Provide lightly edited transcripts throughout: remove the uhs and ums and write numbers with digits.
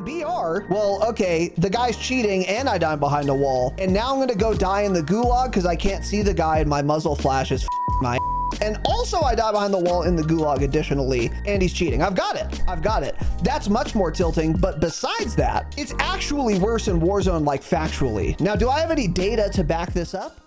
BR? Well, okay, the guy's cheating and I died behind a wall. And now I'm gonna go die in the gulag because I can't see the guy and my muzzle flash is my. And also I die behind the wall in the gulag additionally, and he's cheating. I've got it. That's much more tilting, but besides that, it's actually worse in Warzone, like factually. Now, do I have any data to back this up?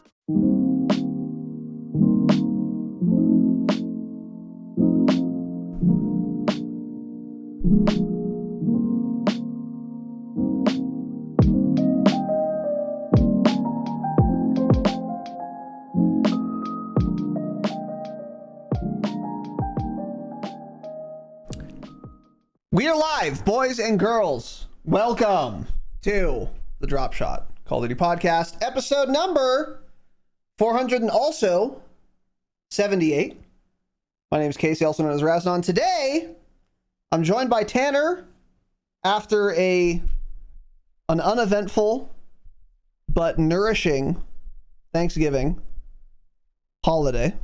We are live, boys and girls. Welcome to the Dropshot Call of Duty podcast, episode number 400 and also 78. My name is Casey, also known as Razinon. Today, I'm joined by Tanner after an uneventful but nourishing Thanksgiving holiday.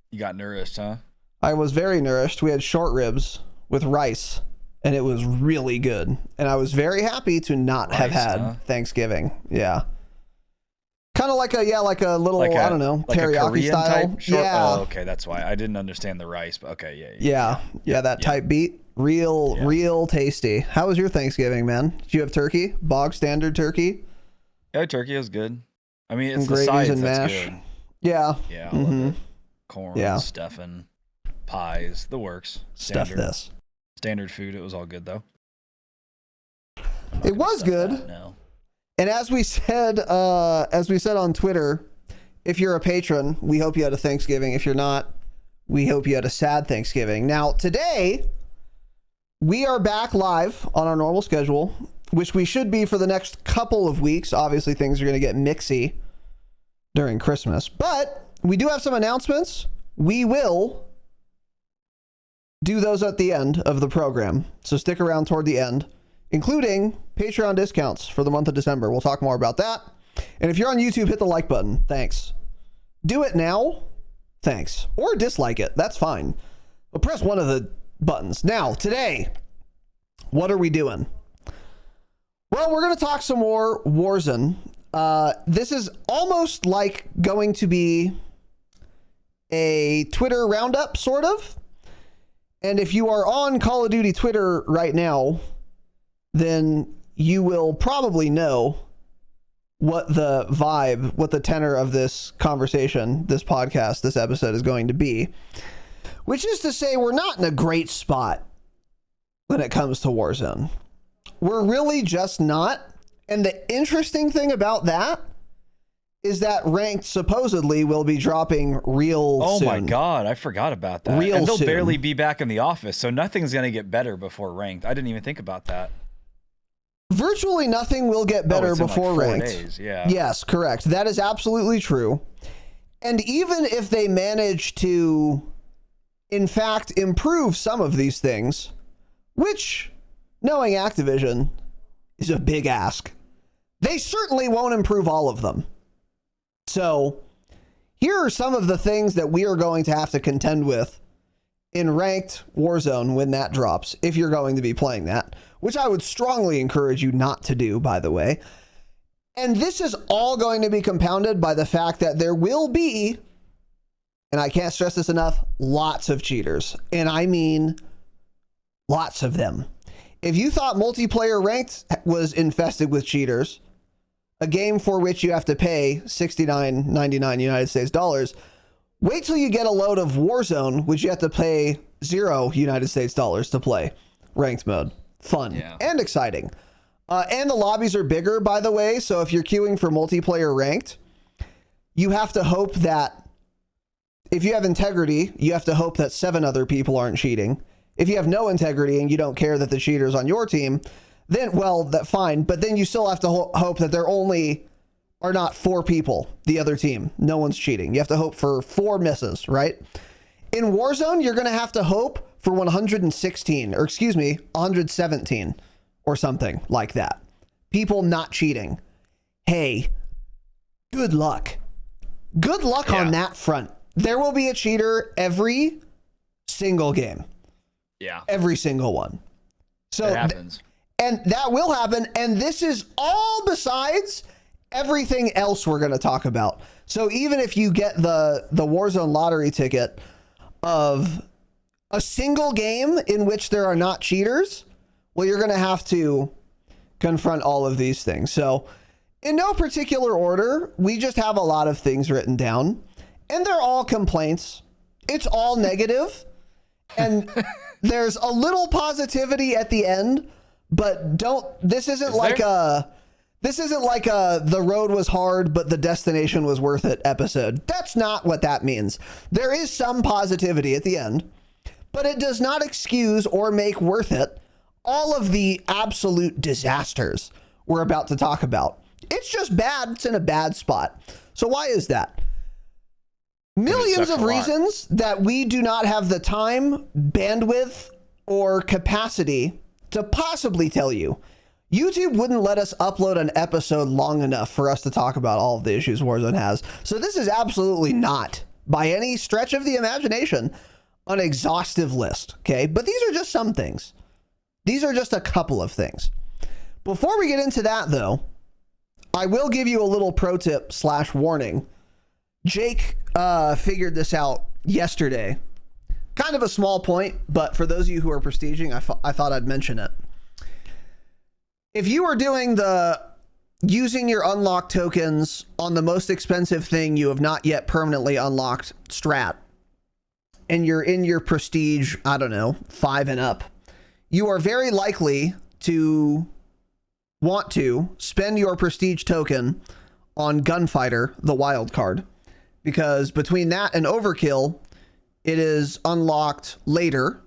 You got nourished, huh? I was very nourished. We had short ribs with rice. And it was really good. And I was very happy to not have had Thanksgiving. Yeah. Kind of like a little, I don't know, like teriyaki style. Yeah. Oh, okay. That's why I didn't understand the rice, but okay. Yeah. That type beat. Real tasty. How was your Thanksgiving, man? Did you have turkey? Bog standard turkey? Yeah, turkey was good. I mean, it's and the sides and that's mash. good. Yeah. Yeah. I love it. Corn, stuffing, pies, the works. Standard. Standard food. It was all good though. It was good. No. And as we said on Twitter, if you're a patron, we hope you had a Thanksgiving. If you're not, we hope you had a sad Thanksgiving. Now, today, we are back live on our normal schedule, which we should be for the next couple of weeks. Obviously, things are going to get mixy during Christmas. But we do have some announcements. We will do those at the end of the program, so stick around toward the end, including Patreon discounts for the month of December. We'll talk more about that. And if you're on YouTube, hit the like button. Thanks. Do it now. Thanks. Or dislike it. That's fine. But press one of the buttons. Now, today, what are we doing? Well, we're going to talk some more Warzone. This is almost like going to be a Twitter roundup, sort of. And if you are on Call of Duty Twitter right now, then you will probably know what the vibe, what the tenor of this conversation, this podcast, this episode is going to be. Which is to say, we're not in a great spot when it comes to Warzone. We're really just not. And the interesting thing about that is that ranked supposedly will be dropping real soon. Oh my God, I forgot about that. And they'll barely be back in the office, so nothing's going to get better before ranked. I didn't even think about that. Virtually nothing will get better before in like 4 ranked. days, yeah. Yes, correct. That is absolutely true. And even if they manage to, in fact, improve some of these things, which, knowing Activision, is a big ask, they certainly won't improve all of them. So here are some of the things that we are going to have to contend with in ranked Warzone when that drops, if you're going to be playing that, which I would strongly encourage you not to do, by the way. And this is all going to be compounded by the fact that there will be, and I can't stress this enough, lots of cheaters. And I mean lots of them. If you thought multiplayer ranked was infested with cheaters, a game for which you have to pay $69.99 United States dollars, wait till you get a load of Warzone, which you have to pay $0 United States dollars to play ranked mode. Fun and exciting. And the lobbies are bigger, by the way. So if you're queuing for multiplayer ranked, you have to hope that if you have integrity, you have to hope that 7 other people aren't cheating. If you have no integrity and you don't care that the cheater's on your team, then, well, that's fine. But then you still have to hope that there only are not 4 people, the other team. No one's cheating. You have to hope for 4 misses, right? In Warzone, you're going to have to hope for 117 or something like that. People not cheating. Hey, good luck. Good luck on that front. There will be a cheater every single game. Yeah. Every single one. So it happens. And that will happen. And this is all besides everything else we're going to talk about. So even if you get the Warzone lottery ticket of a single game in which there are not cheaters, well, you're going to have to confront all of these things. So in no particular order, we just have a lot of things written down, and they're all complaints. It's all negative, and there's a little positivity at the end, but this isn't like the road was hard, but the destination was worth it episode. That's not what that means. There is some positivity at the end, but it does not excuse or make worth it all of the absolute disasters we're about to talk about. It's just bad. It's in a bad spot. So why is that? Millions of reasons that we do not have the time, bandwidth, or capacity to possibly tell you. YouTube wouldn't let us upload an episode long enough for us to talk about all of the issues Warzone has. So this is absolutely not, by any stretch of the imagination, an exhaustive list, okay? But these are just some things. These are just a couple of things. Before we get into that, though, I will give you a little pro tip / warning. Jake figured this out yesterday. Kind of a small point, but for those of you who are prestiging, I thought I'd mention it. If you are doing using your unlocked tokens on the most expensive thing you have not yet permanently unlocked strat, and you're in your prestige, I don't know, 5 and up, you are very likely to want to spend your prestige token on Gunfighter, the wild card, because between that and Overkill, it is unlocked later.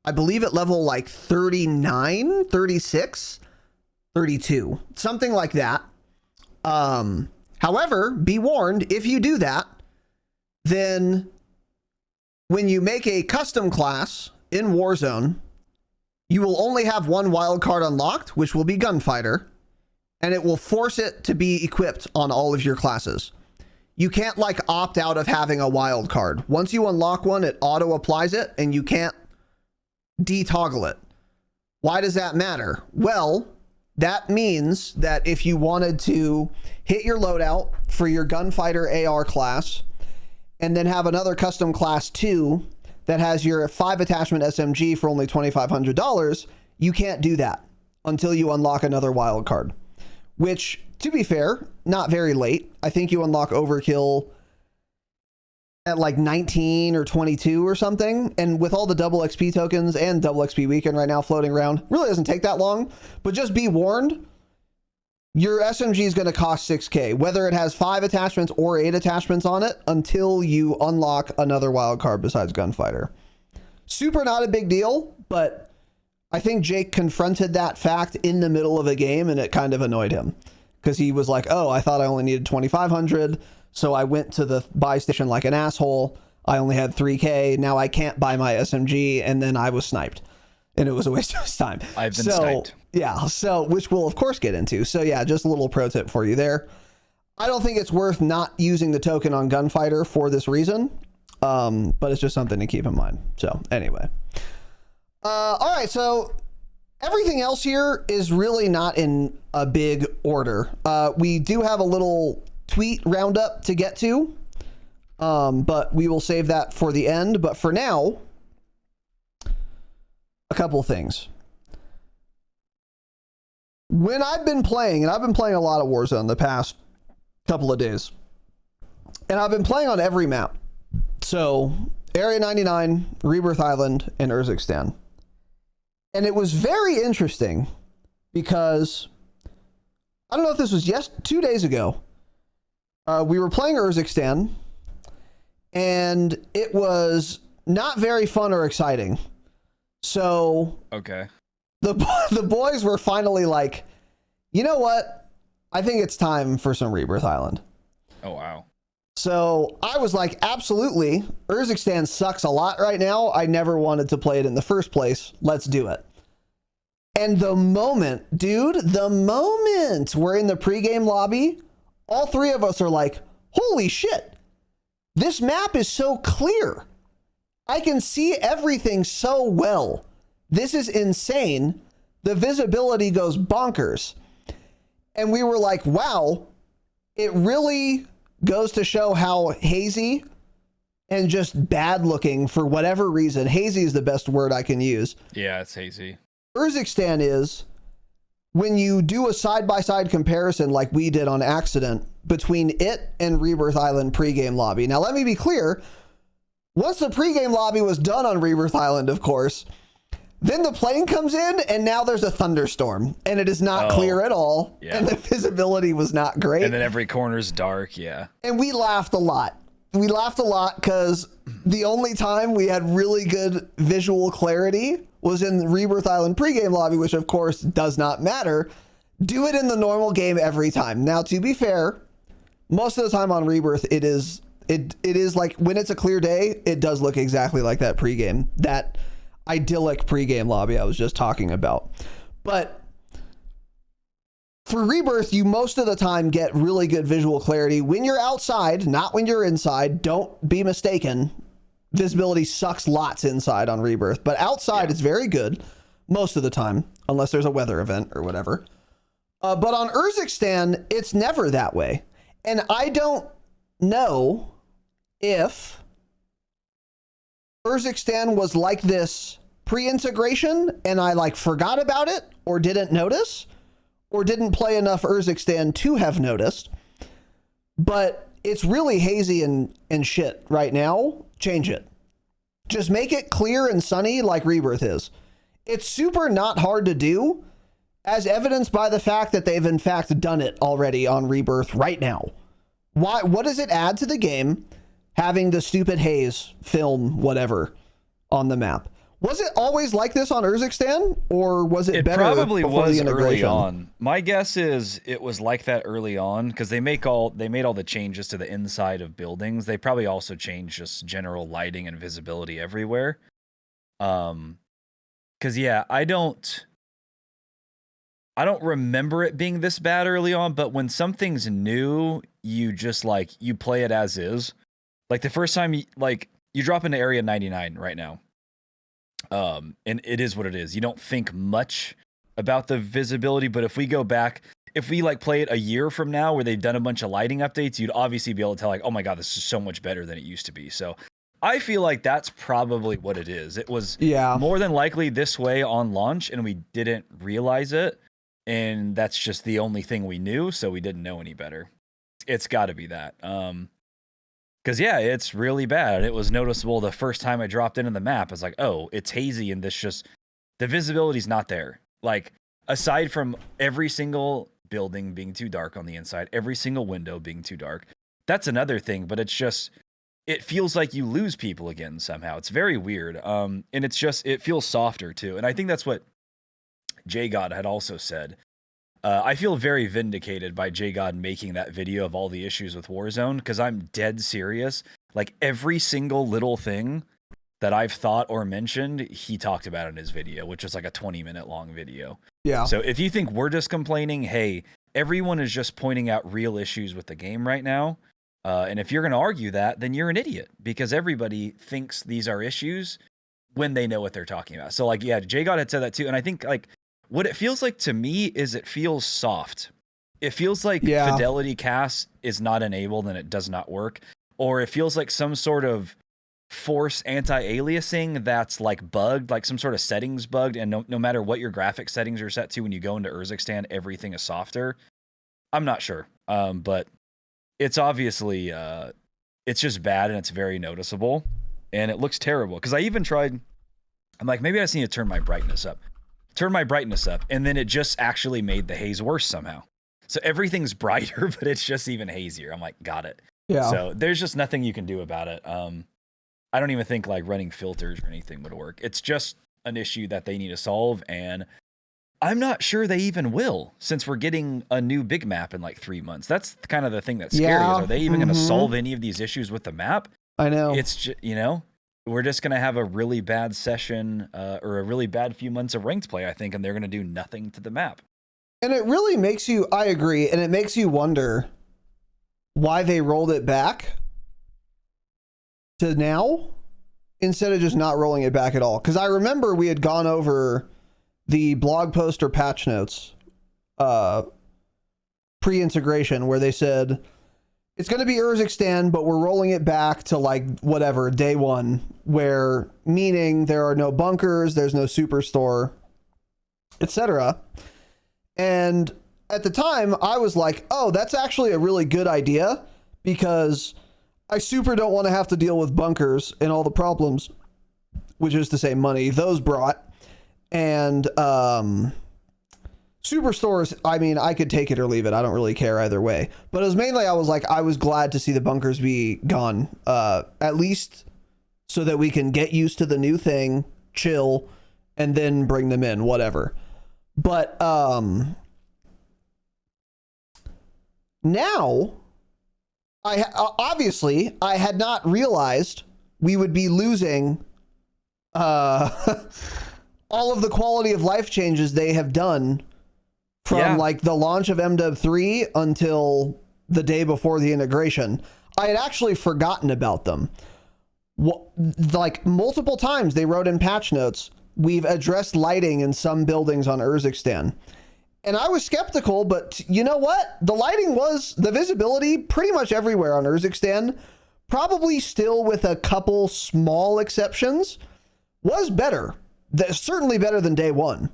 I believe at level like 39, 36, 32, something like that. However, be warned, if you do that, then when you make a custom class in Warzone, you will only have one wildcard unlocked, which will be Gunfighter, and it will force it to be equipped on all of your classes. You can't like opt out of having a wild card. Once you unlock one, it auto applies it and you can't detoggle it. Why does that matter? Well, that means that if you wanted to hit your loadout for your Gunfighter AR class and then have another custom class 2 that has your 5 attachment SMG for only $2,500, you can't do that until you unlock another wild card, which, to be fair, not very late. I think you unlock Overkill at like 19 or 22 or something. And with all the double XP tokens and double XP weekend right now floating around, really doesn't take that long, but just be warned, your SMG is going to cost 6K, whether it has 5 attachments or 8 attachments on it, until you unlock another wildcard besides Gunfighter. Super not a big deal, but I think Jake confronted that fact in the middle of a game and it kind of annoyed him because he was like, oh, I thought I only needed 2,500. So I went to the buy station like an asshole. I only had 3K. Now I can't buy my SMG. And then I was sniped. And it was a waste of his time. I've been sniped. Yeah, so which we'll of course get into. So yeah, just a little pro tip for you there. I don't think it's worth not using the token on Gunfighter for this reason, but it's just something to keep in mind. So anyway, all right. So everything else here is really not in a big order. We do have a little tweet roundup to get to, but we will save that for the end. But for now, a couple things. When I've been playing, and I've been playing a lot of Warzone the past couple of days, and I've been playing on every map. So Area 99, Rebirth Island, and Urzikstan. And it was very interesting because I don't know if this was 2 days ago. We were playing Urzikstan, and it was not very fun or exciting. So okay, the boys were finally like, you know what? I think it's time for some Rebirth Island. Oh, wow. So I was like, absolutely. Urzikstan sucks a lot right now. I never wanted to play it in the first place. Let's do it. And the moment we're in the pregame lobby, all three of us are like, holy shit, this map is so clear. I can see everything so well. This is insane. the visibility goes bonkers. And we were like, wow, it really goes to show how hazy and just bad looking for whatever reason. Hazy is the best word I can use. Yeah, it's hazy. Urzikstan is when you do a side-by-side comparison like we did on accident between it and Rebirth Island pregame lobby. Now, let me be clear. Once the pregame lobby was done on Rebirth Island, of course, then the plane comes in and now there's a thunderstorm and it is not clear at all. Yeah. And the visibility was not great. And then every corner's dark. Yeah. And we laughed a lot. We laughed a lot because the only time we had really good visual clarity was in the Rebirth Island pregame lobby, which of course does not matter. Do it in the normal game every time. Now, to be fair, most of the time on Rebirth, it is like when it's a clear day, it does look exactly like that pregame, that idyllic pregame lobby I was just talking about. But for Rebirth, you most of the time get really good visual clarity when you're outside, not when you're inside. Don't be mistaken. Visibility sucks lots inside on Rebirth, but outside it's very good most of the time, unless there's a weather event or whatever. But on Urzikstan, it's never that way. And I don't know if Urzikstan was like this pre-integration and I like forgot about it or didn't notice or didn't play enough Urzikstan to have noticed. But it's really hazy and shit right now. Change it. Just make it clear and sunny like Rebirth is. It's super not hard to do, as evidenced by the fact that they've in fact done it already on Rebirth right now. Why? What does it add to the game having the stupid haze film whatever on the map? Was it always like this on Urzikstan, or was it better? It probably was early on. My guess is it was like that early on because they made all the changes to the inside of buildings. They probably also changed just general lighting and visibility everywhere. Because yeah, I don't remember it being this bad early on. But when something's new, you just you play it as is. Like the first time, you drop into Area 99 right now. And it is what it is. You don't think much about the visibility, but if we go back, if we play it a year from now where they've done a bunch of lighting updates, you'd obviously be able to tell oh my God, this is so much better than it used to be. So I feel like that's probably what it is. It was more than likely this way on launch and we didn't realize it. And that's just the only thing we knew. So we didn't know any better. It's gotta be that. Because, yeah, it's really bad. It was noticeable the first time I dropped into the map. I was like, oh, it's hazy and the visibility's not there. Aside from every single building being too dark on the inside, every single window being too dark, that's another thing. But it feels like you lose people again somehow. It's very weird. And it feels softer too. And I think that's what JGod had also said. I feel very vindicated by JGod making that video of all the issues with Warzone because I'm dead serious. Every single little thing that I've thought or mentioned, he talked about in his video, which was a 20-minute long video. Yeah. So if you think we're just complaining, hey, everyone is just pointing out real issues with the game right now. And if you're going to argue that, then you're an idiot because everybody thinks these are issues when they know what they're talking about. So JGod had said that too. And I think what it feels like to me is it feels soft. It feels like Fidelity Cast is not enabled and it does not work. Or it feels like some sort of force anti-aliasing that's bugged, some sort of settings bugged. And no matter what your graphic settings are set to, when you go into Urzikstan, everything is softer. I'm not sure. But it's obviously, it's just bad and it's very noticeable. And it looks terrible. Because I even tried, I'm maybe I just need to turn my brightness up. And then it just actually made the haze worse somehow. So everything's brighter, but it's just even hazier. I'm got it. Yeah. So there's just nothing you can do about it. I don't even think running filters or anything would work. It's just an issue that they need to solve, and I'm not sure they even will, since we're getting a new big map in 3 months. That's kind of the thing that's scary. Is, are they even going to solve any of these issues with the map? I know. It's just, we're just going to have a really bad session or a really bad few months of ranked play, I think, and they're going to do nothing to the map. And it really makes you, I agree, and it makes you wonder why they rolled it back to now instead of just not rolling it back at all. Because I remember we had gone over the blog post or patch notes pre-integration where they said it's going to be Urzikstan, but we're rolling it back to like whatever day one, where meaning there are no bunkers, there's no superstore, etc. And at the time I was like, oh, that's actually a really good idea, because I super don't want to have to deal with bunkers and all the problems, which is to say money, those brought. And superstores, I mean, I could take it or leave it. I don't really care either way. But it was mainly, I was like, I was glad to see the bunkers be gone, at least so that we can get used to the new thing, chill, and then bring them in, whatever. But now, obviously, I had not realized we would be losing all of the quality of life changes they have done from like the launch of MW3 until the day before the integration. I had actually forgotten about them. Like multiple times they wrote in patch notes, we've addressed lighting in some buildings on Urzikstan. And I was skeptical, but you know what? The lighting was, the visibility pretty much everywhere on Urzikstan, probably still with a couple small exceptions, was better. Certainly better than day one.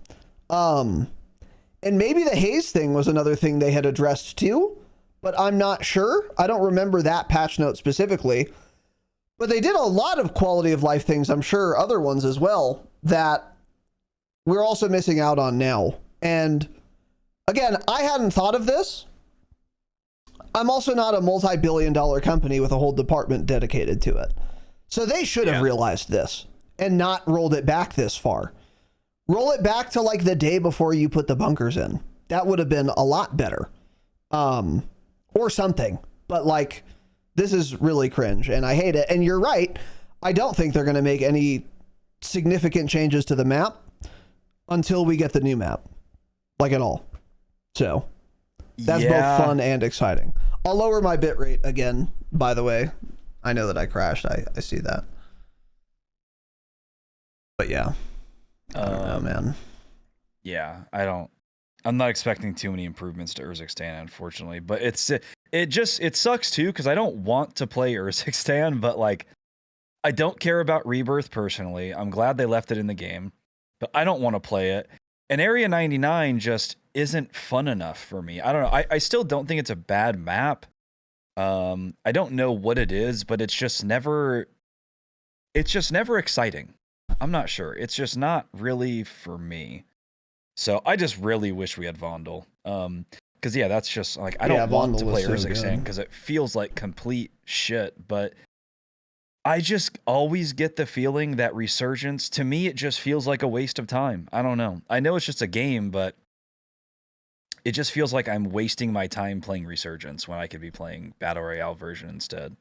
And maybe the haze thing was another thing they had addressed too, but I'm not sure. I don't remember that patch note specifically, but they did a lot of quality of life things, I'm sure other ones as well, that we're also missing out on now. And again, I hadn't thought of this. I'm also not a multi-billion-dollar company with a whole department dedicated to it. So they should have realized this and not rolled it back this far. Roll it back to like the day before you put the bunkers in. That would have been a lot better. Or something. But like, this is really cringe and I hate it. And you're right. I don't think they're going to make any significant changes to the map until we get the new map. Like at all. So that's both fun and exciting. I'll lower my bitrate again, by the way. I know that I crashed. I see that. But yeah. I don't know, man. Yeah, I'm not expecting too many improvements to Urzikstan, unfortunately, but it sucks too, because I don't want to play Urzikstan, but like, I don't care about Rebirth personally. I'm glad they left it in the game, but I don't want to play it. And Area 99 just isn't fun enough for me. I don't know. I still don't think it's a bad map. I don't know what it is, but it's just never exciting. I'm not sure. It's just not really for me. So I just really wish we had Vondel. Because that's just like, I don't want to play Urzikstan because it feels like complete shit. But I just always get the feeling that Resurgence, to me, it just feels like a waste of time. I don't know. I know it's just a game, but it just feels like I'm wasting my time playing Resurgence when I could be playing Battle Royale version instead.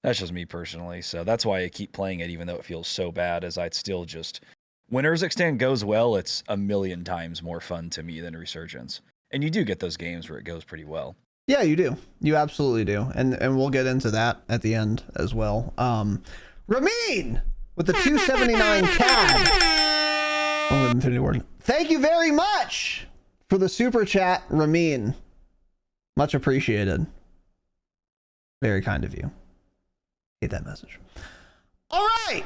That's just me personally. So that's why I keep playing it, even though it feels so bad, as I'd still just, when Urzikstan goes well, it's a million times more fun to me than Resurgence. And you do get those games where it goes pretty well. Yeah, you do. You absolutely do. And we'll get into that at the end as well. Ramin with the 279 CAD. Thank you very much for the super chat, Ramin. Much appreciated. Very kind of you. Hate that message. All right,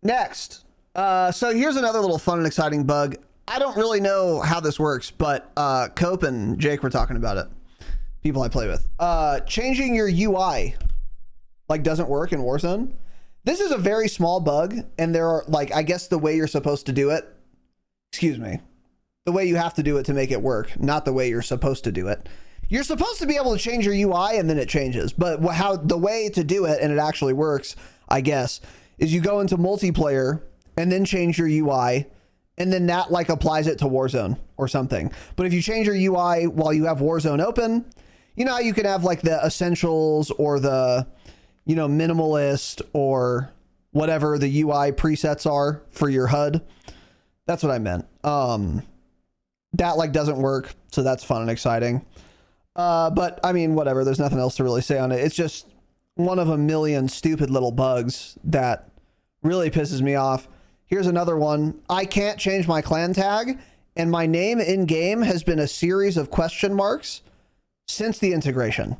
next. So here's another little fun and exciting bug. I don't really know how this works, but Cope and Jake were talking about it. People I play with. Changing your UI like doesn't work in Warzone. This is a very small bug, and there are like, I guess the way you're supposed to do it, the way you have to do it to make it work, not the way you're supposed to do it. You're supposed to be able to change your UI and then it changes. But how the way to do it, and it actually works, I guess, is you go into multiplayer and then change your UI, and then that like applies it to Warzone or something. But if you change your UI while you have Warzone open, you know how you can have like the essentials or the, you know, minimalist or whatever the UI presets are for your HUD. That's what I meant. That like doesn't work. So that's fun and exciting. But I mean, whatever, there's nothing else to really say on it. It's just one of a million stupid little bugs that really pisses me off. Here's another one. I can't change my clan tag and my name in game has been a series of question marks since the integration.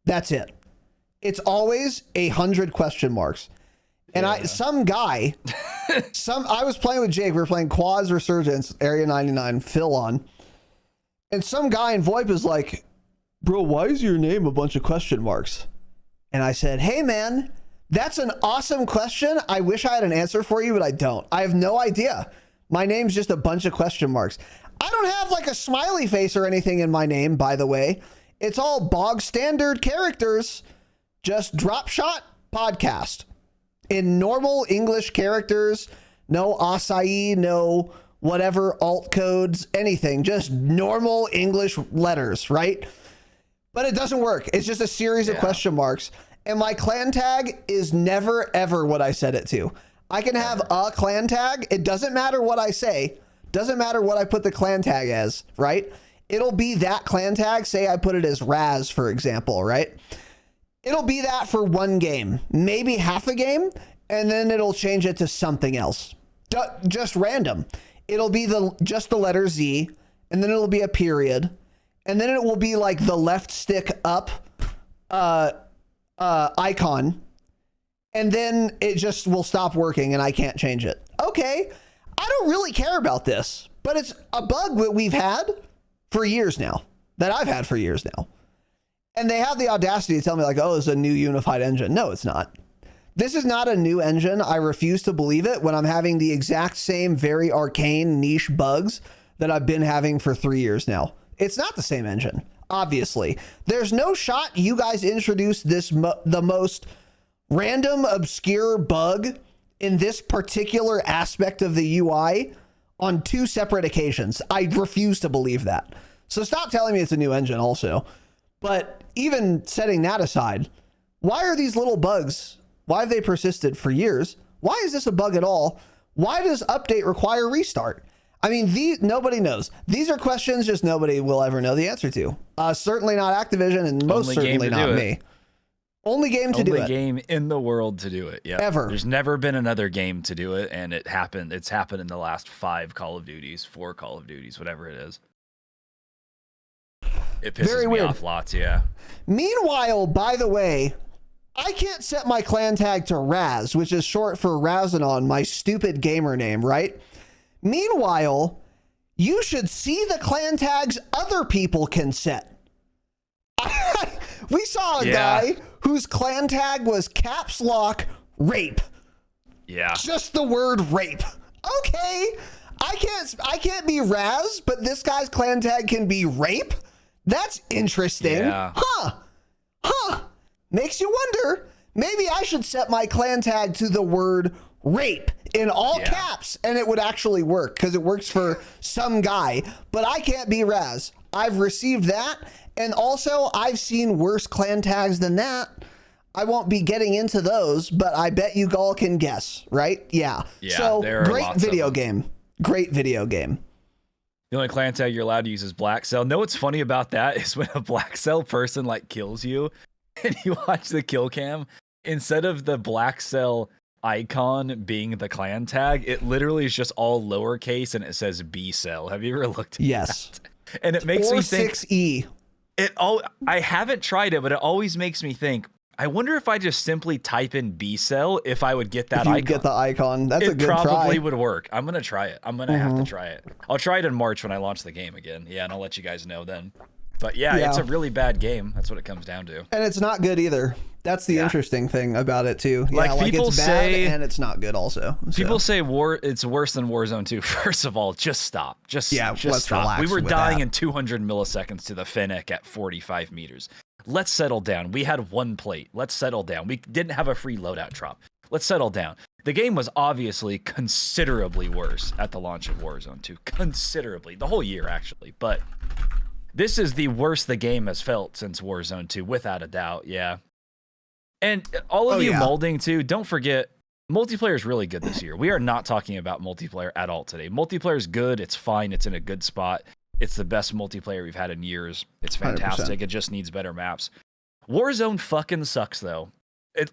That's it. It's always 100 question marks. And I was playing with Jake. We were playing Quads Resurgence, Area 99, Phil on. And some guy in VoIP is like, bro, why is your name a bunch of question marks? And I said, hey, man, that's an awesome question. I wish I had an answer for you, but I don't. I have no idea. My name's just a bunch of question marks. I don't have like a smiley face or anything in my name, by the way. It's all bog standard characters, just Dropshot podcast in normal English characters, no acai, no whatever alt codes, anything, just normal English letters, right? But it doesn't work. It's just a series of question marks. And my clan tag is never, ever what I set it to. I can have a clan tag. It doesn't matter what I say. Doesn't matter what I put the clan tag as, right? It'll be that clan tag. Say I put it as Raz, for example, right? It'll be that for one game, maybe half a game, and then it'll change it to something else. Just random. It'll be just the letter Z, and then it'll be a period, and then it will be like the left stick up icon, and then it just will stop working and I can't change it. Okay, I don't really care about this, but it's a bug that we've had for years now, that I've had for years now. And they have the audacity to tell me like, oh, it's a new unified engine. No, it's not. This is not a new engine. I refuse to believe it when I'm having the exact same very arcane niche bugs that I've been having for 3 years now. It's not the same engine, obviously. There's no shot you guys introduced the most random, obscure bug in this particular aspect of the UI on 2 separate occasions. I refuse to believe that. So stop telling me it's a new engine also. But even setting that aside, why are these little bugs? Why have they persisted for years? Why is this a bug at all? Why does update require restart? I mean, nobody knows. These are questions just nobody will ever know the answer to. Certainly not Activision, and most certainly not me. Only game to do it. Only game in the world to do it. Yeah. Ever. There's never been another game to do it, and it happened. It's happened in the last 5 Call of Duties, 4 Call of Duties, whatever it is. It pisses me off lots, yeah. Meanwhile, by the way, I can't set my clan tag to Raz, which is short for Razinon, my stupid gamer name, right? Meanwhile, you should see the clan tags other people can set. We saw a guy whose clan tag was caps lock rape. Yeah. Just the word rape. Okay. I can't be Raz, but this guy's clan tag can be rape? That's interesting. Yeah. Huh. Makes you wonder. Maybe I should set my clan tag to the word rape in all caps, and it would actually work because it works for some guy, but I can't be Raz. I've received that, and also I've seen worse clan tags than that. I won't be getting into those, but I bet you all can guess, right? Yeah. So great video game. Great video game. The only clan tag you're allowed to use is Black Cell. Know what's funny about that is when a Black Cell person like kills you and you watch the kill cam, instead of the Black Cell icon being the clan tag, it literally is just all lowercase and it says B Cell. Have you ever looked at that? And it makes me think 6E. I haven't tried it, but it always makes me think, I wonder if I just simply type in B Cell if I would get that icon. Get the icon. That's a good try. It probably would work. I'm going to try it. I'm going to have to try it. I'll try it in March when I launch the game again. Yeah, and I'll let you guys know then. But yeah, it's a really bad game. That's what it comes down to. And it's not good either. That's the interesting thing about it too. Like people it's bad and it's not good also. People say it's worse than Warzone 2. First of all, just stop. Just let's stop. Relax. We were dying in 200 milliseconds to the Fennec at 45 meters. Let's settle down. We had 1 plate. Let's settle down. We didn't have a free loadout drop. Let's settle down. The game was obviously considerably worse at the launch of Warzone 2. Considerably. The whole year, actually. But this is the worst the game has felt since Warzone 2, without a doubt. Yeah. And all of you molding, too, don't forget, multiplayer is really good this year. We are not talking about multiplayer at all today. Multiplayer is good. It's fine. It's in a good spot. It's the best multiplayer we've had in years. It's fantastic. 100%. It just needs better maps. Warzone fucking sucks, though.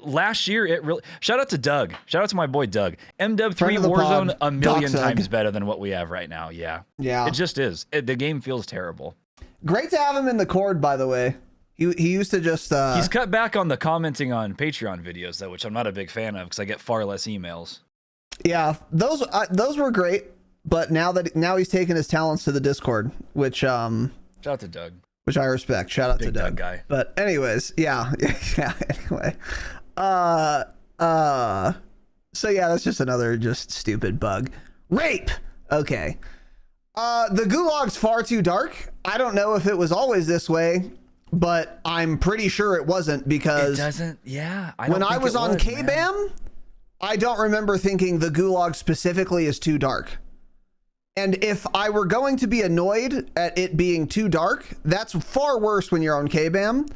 Last year, it really. Shout out to Doug. Shout out to my boy Doug. MW3 Friend of the Warzone pod, a million Doc times Doug. better than what we have right now. Yeah. Yeah. It just is. The game feels terrible. Great to have him in the Cord, by the way. He used to just. He's cut back on the commenting on Patreon videos though, which I'm not a big fan of because I get far less emails. Yeah, those were great, but now he's taking his talents to the Discord, which Shout out to Doug. Which I respect. Shout out Big to Doug. Guy. But anyways, yeah. Anyway, so yeah, that's just another just stupid bug. Rape. Okay. The Gulag's far too dark. I don't know if it was always this way, but I'm pretty sure it wasn't because It doesn't. Yeah. when I was on K-BAM, I don't remember thinking the Gulag specifically is too dark. And if I were going to be annoyed at it being too dark, that's far worse when you're on K-BAM.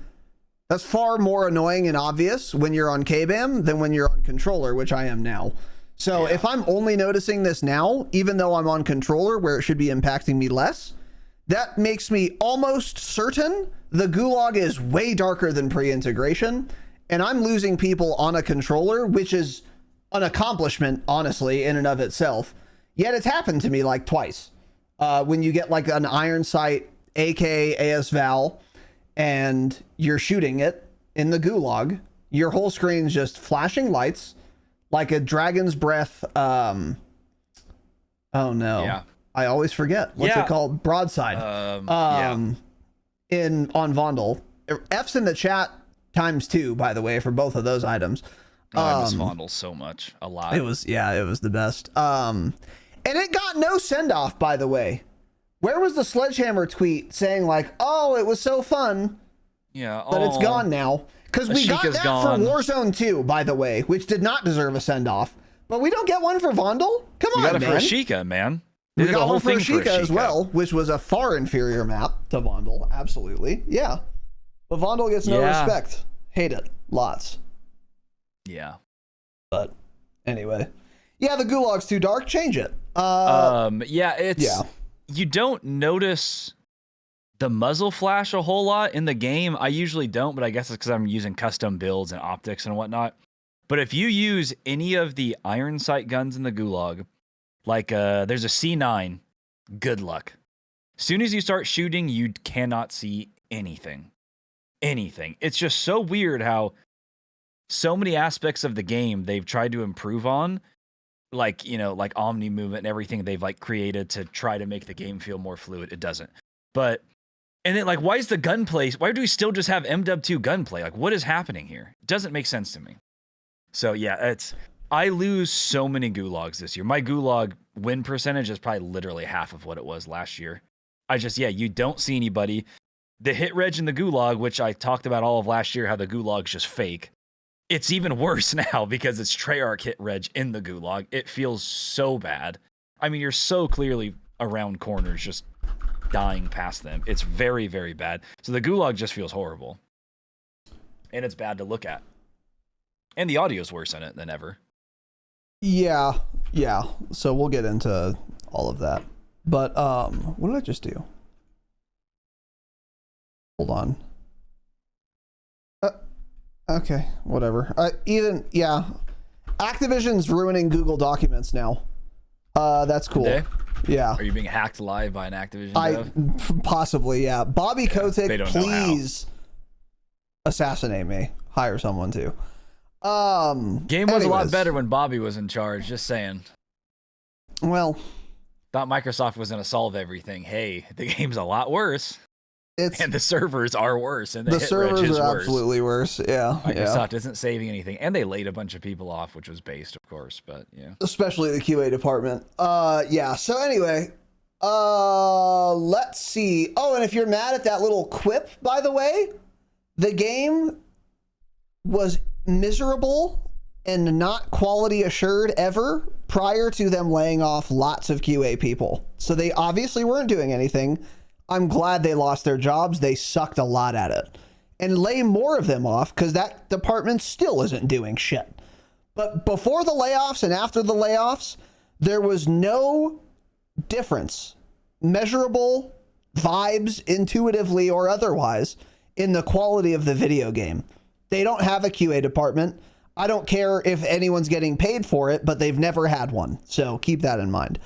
That's far more annoying and obvious when you're on K-BAM than when you're on controller, which I am now. So if I'm only noticing this now, even though I'm on controller where it should be impacting me less, that makes me almost certain the Gulag is way darker than pre-integration. And I'm losing people on a controller, which is an accomplishment, honestly, in and of itself. Yet it's happened to me like twice. When you get like an iron sight, AK, AS Val, and you're shooting it in the Gulag, your whole screen's just flashing lights like a dragon's breath. Oh no. Yeah. I always forget. What's it called? Broadside. On Vondel. F's in the chat ×2, by the way, for both of those items. I miss Vondel so much. A lot. It was the best. And it got no send off, by the way. Where was the Sledgehammer tweet saying like, "Oh, it was so fun"? Yeah, but it's gone now because we got that gone. for Warzone 2, by the way, which did not deserve a send off. But we don't get one for Vondel. Come on, we got it man. for Ashika, man. We They did got the whole one for thing Ashika as well, which was a far inferior map to Vondel. Absolutely, yeah. But Vondel gets no respect. Hate it, lots. Yeah. But anyway, yeah, the Gulag's too dark. Change it. You don't notice the muzzle flash a whole lot in the game. I usually don't, but I guess it's because I'm using custom builds and optics and whatnot. But if you use any of the iron sight guns in the Gulag, like there's a C9, good luck. As soon as you start shooting, you cannot see anything. It's just so weird how so many aspects of the game they've tried to improve on, like, you know, like omni movement and everything they've like created to try to make the game feel more fluid. It doesn't. But and then like, why is the gunplay? Why do we still just have MW2 gunplay? Like, what is happening here? It doesn't make sense to me. So yeah, I lose so many Gulags this year. My Gulag win percentage is probably literally half of what it was last year. You don't see anybody. The hit reg in the Gulag, which I talked about all of last year, how the Gulag's just fake. It's even worse now because it's Treyarch hit reg in the Gulag. It feels so bad. I mean, you're so clearly around corners, just dying past them. It's very, very bad. So the Gulag just feels horrible. And it's bad to look at. And the audio's worse in it than ever. Yeah. So we'll get into all of that. But what did I just do? Hold on. Okay, whatever. Activision's ruining Google Documents now. That's cool. They? Yeah. Are you being hacked live by an Activision dev? Possibly, yeah. Bobby Kotick, please assassinate me. Hire someone too. Game was a lot better when Bobby was in charge, just saying. Well, thought Microsoft was going to solve everything. Hey, the game's a lot worse. And the servers are worse. And the servers are absolutely worse. Yeah. Microsoft isn't saving anything. And they laid a bunch of people off, which was based, of course. But yeah. Especially the QA department. Yeah. So anyway, let's see. Oh, and if you're mad at that little quip, by the way, the game was miserable and not quality assured ever prior to them laying off lots of QA people. So they obviously weren't doing anything. I'm glad they lost their jobs. They sucked a lot at it. And lay more of them off because that department still isn't doing shit. But before the layoffs and after the layoffs, there was no difference, measurable vibes, intuitively or otherwise, in the quality of the video game. They don't have a QA department. I don't care if anyone's getting paid for it, but they've never had one. So keep that in mind.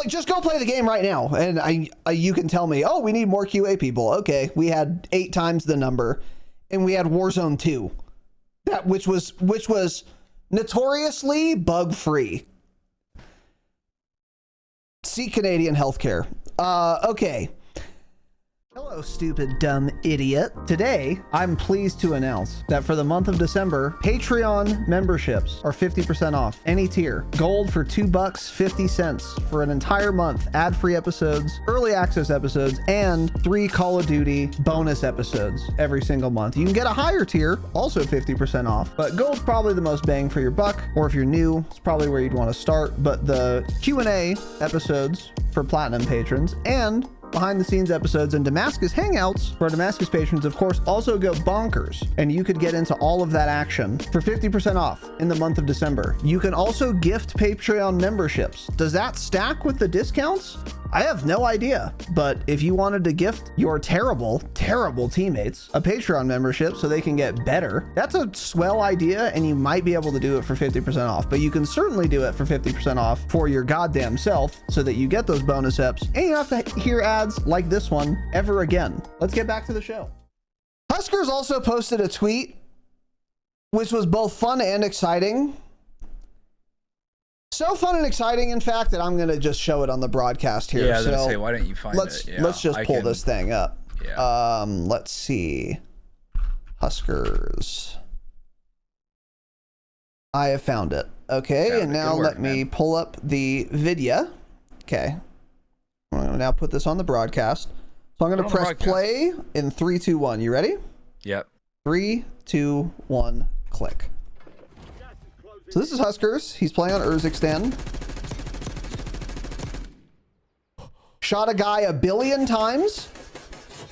Just go play the game right now. And you can tell me, oh, we need more QA people. Okay. We had 8 times the number, and we had Warzone 2, which was notoriously bug free. See Canadian healthcare. Okay. Hello, stupid, dumb idiot. Today, I'm pleased to announce that for the month of December, Patreon memberships are 50% off any tier. Gold for $2.50 for an entire month. Ad-free episodes, early access episodes, and 3 Call of Duty bonus episodes every single month. You can get a higher tier, also 50% off, but Gold's probably the most bang for your buck, or if you're new, it's probably where you'd want to start. But the Q&A episodes for Platinum patrons and behind the scenes episodes and Damascus hangouts for Damascus patrons, of course, also go bonkers. And you could get into all of that action for 50% off in the month of December. You can also gift Patreon memberships. Does that stack with the discounts? I have no idea, but if you wanted to gift your terrible teammates a Patreon membership so they can get better, that's a swell idea, and you might be able to do it for 50% off. But you can certainly do it for 50% off for your goddamn self so that you get those bonus eps and you don't have to hear ads like this one ever again. Let's get back to the show. Huskers also posted a tweet which was both fun and exciting. So fun and exciting, in fact, that I'm going to just show it on the broadcast here. Yeah, I was so gonna say, why don't you find it? Yeah, let's just pull this thing up. Yeah. Let's see. Huskers. I have found it. Okay, and now let me pull up the video. Okay. I'm going to now put this on the broadcast. So I'm going to press play in 3, 2, 1. You ready? Yep. 3, 2, 1, click. So this is Huskers. He's playing on Urzikstan. Shot a guy 1 billion times.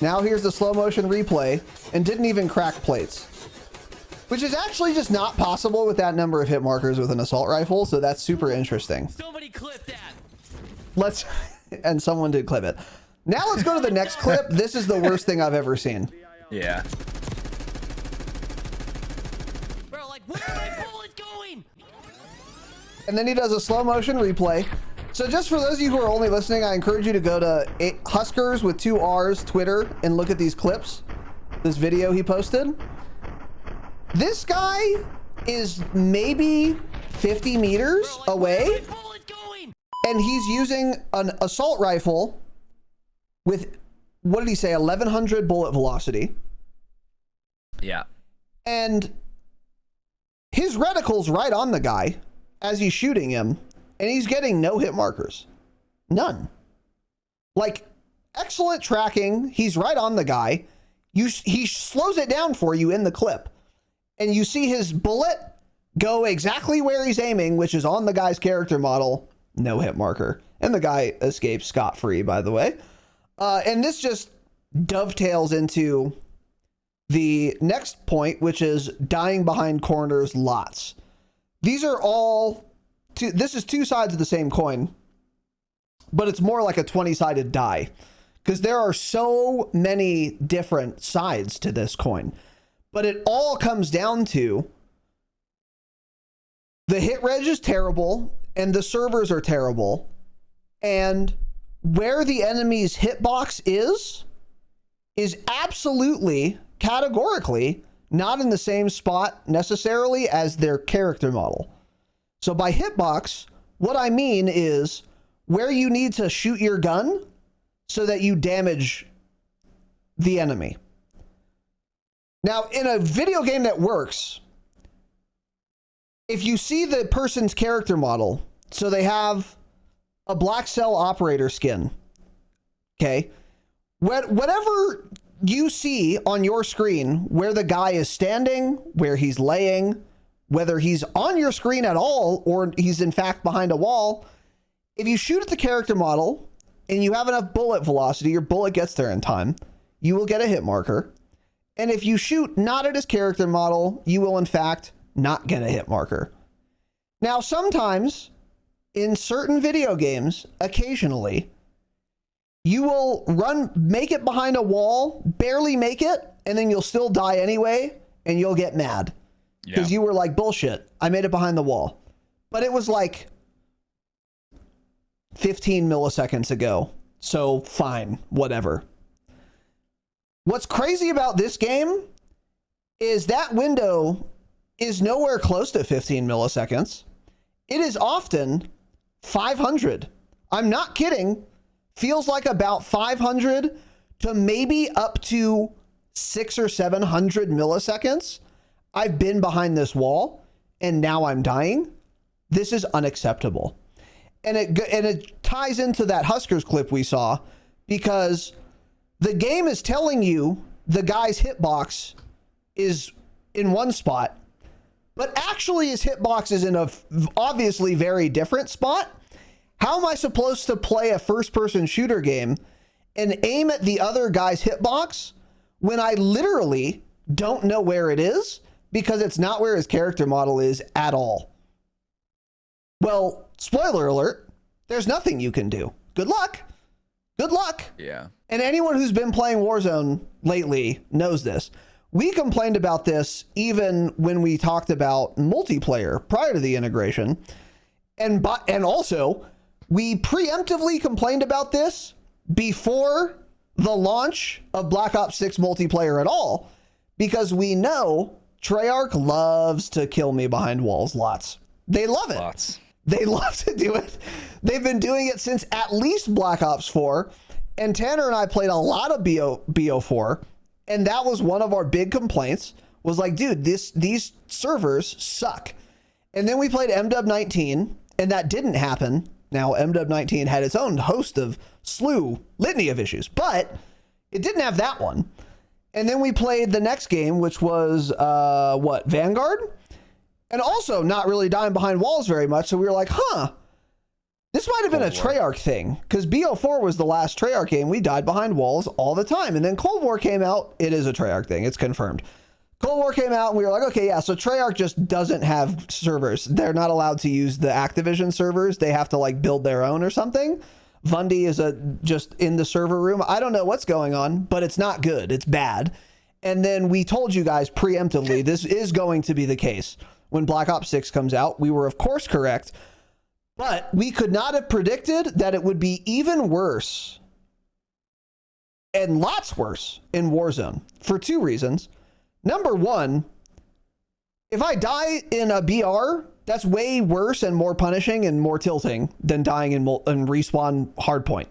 Now here's the slow motion replay and didn't even crack plates, which is actually just not possible with that number of hit markers with an assault rifle. So that's super interesting. Somebody clip that. And someone did clip it. Now let's go to the next clip. This is the worst thing I've ever seen. Yeah. Bro, like, where are my bullets going? And then he does a slow motion replay. So just for those of you who are only listening, I encourage you to go to Huskers with 2 R's Twitter and look at these clips. This video he posted. This guy is maybe 50 meters away, and he's using an assault rifle with, what did he say, 1100 bullet velocity. Yeah. And his reticle's right on the guy as he's shooting him, and he's getting no hit markers. None. Like, excellent tracking. He's right on the guy. He slows it down for you in the clip, and you see his bullet go exactly where he's aiming, which is on the guy's character model. No hit marker. And the guy escapes scot-free, by the way. And this just dovetails into the next point, which is dying behind corners lots. These are all this is 2 sides of the same coin, but it's more like a 20-sided die, because there are so many different sides to this coin. But it all comes down to the hit reg is terrible and the servers are terrible, and where the enemy's hitbox is absolutely categorically not in the same spot necessarily as their character model. So by hitbox, what I mean is where you need to shoot your gun so that you damage the enemy. Now, in a video game that works, if you see the person's character model, so they have a black cell operator skin, okay, whatever you see on your screen, where the guy is standing, where he's laying, whether he's on your screen at all or he's in fact behind a wall, if you shoot at the character model and you have enough bullet velocity, your bullet gets there in time, you will get a hit marker. And if you shoot not at his character model, you will in fact not get a hit marker. Now, sometimes in certain video games, occasionally, you will make it behind a wall, barely make it, and then you'll still die anyway and you'll get mad because Yeah. you were like, bullshit, I made it behind the wall. But it was like 15 milliseconds ago. So fine, whatever. What's crazy about this game is that window is nowhere close to 15 milliseconds. It is often 500. I'm not kidding. Feels like about 500 to maybe up to 600 or 700 milliseconds. I've been behind this wall and now I'm dying. This is unacceptable. And it ties into that Huskers clip we saw, because the game is telling you the guy's hitbox is in one spot, but actually his hitbox is in a obviously very different spot. How am I supposed to play a first-person shooter game and aim at the other guy's hitbox when I literally don't know where it is, because it's not where his character model is at all? Well, spoiler alert, there's nothing you can do. Good luck. Good luck. Yeah. And anyone who's been playing Warzone lately knows this. We complained about this even when we talked about multiplayer prior to the integration. And also, we preemptively complained about this before the launch of Black Ops 6 multiplayer at all, because we know Treyarch loves to kill me behind walls lots. They love it. Lots. They love to do it. They've been doing it since at least Black Ops 4. And Tanner and I played a lot of BO4. And that was one of our big complaints, was like, dude, these servers suck. And then we played MW19, and that didn't happen. Now, MW19 had its own host of litany of issues, but it didn't have that one. And then we played the next game, which was, Vanguard? And also not really dying behind walls very much. So we were like, this might have been a Treyarch thing, because BO4 was the last Treyarch game. We died behind walls all the time. And then Cold War came out. It is a Treyarch thing. It's confirmed. Cold War came out and we were like, okay, yeah, so Treyarch just doesn't have servers. They're not allowed to use the Activision servers. They have to like build their own or something. Vundy is just in the server room. I don't know what's going on, but it's not good. It's bad. And then we told you guys preemptively, this is going to be the case. When Black Ops 6 comes out, we were of course correct, but we could not have predicted that it would be even worse and lots worse in Warzone for two reasons. Number one, if I die in a BR, that's way worse and more punishing and more tilting than dying in respawn hardpoint.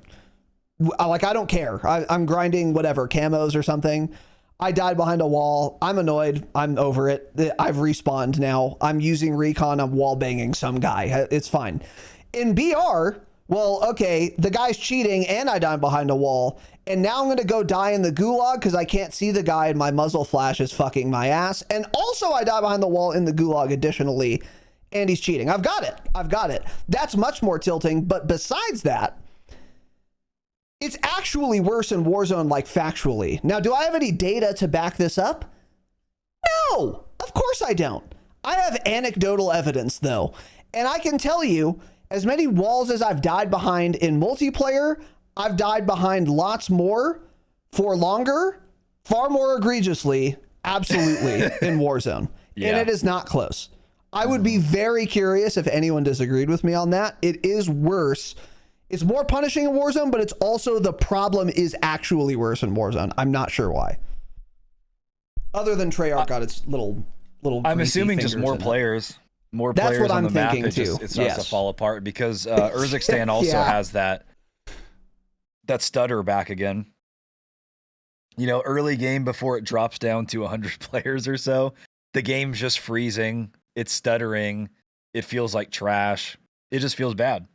Like, I don't care. I'm grinding whatever, camos or something. I died behind a wall. I'm annoyed. I'm over it. I've respawned now. I'm using recon. I'm wall banging some guy. It's fine. In BR, well, okay, the guy's cheating and I died behind a wall. And now I'm going to go die in the gulag because I can't see the guy and my muzzle flash is fucking my ass. And also I die behind the wall in the gulag additionally, and he's cheating. I've got it. That's much more tilting. But besides that, it's actually worse in Warzone, like factually. Now, do I have any data to back this up? No, of course I don't. I have anecdotal evidence though. And I can tell you, as many walls as I've died behind in multiplayer, I've died behind lots more for longer, far more egregiously, absolutely, in Warzone. Yeah. And it is not close. I would be very curious if anyone disagreed with me on that. It is worse. It's more punishing in Warzone, but it's also, the problem is actually worse in Warzone. I'm not sure why. Other than Treyarch got its little. I'm assuming just more players. More That's players what on I'm the map. thinking too. It starts to fall apart because Urzikstan also has that stutter back again. You know, early game before it drops down to 100 players or so, the game's just freezing. It's stuttering. It feels like trash. It just feels bad.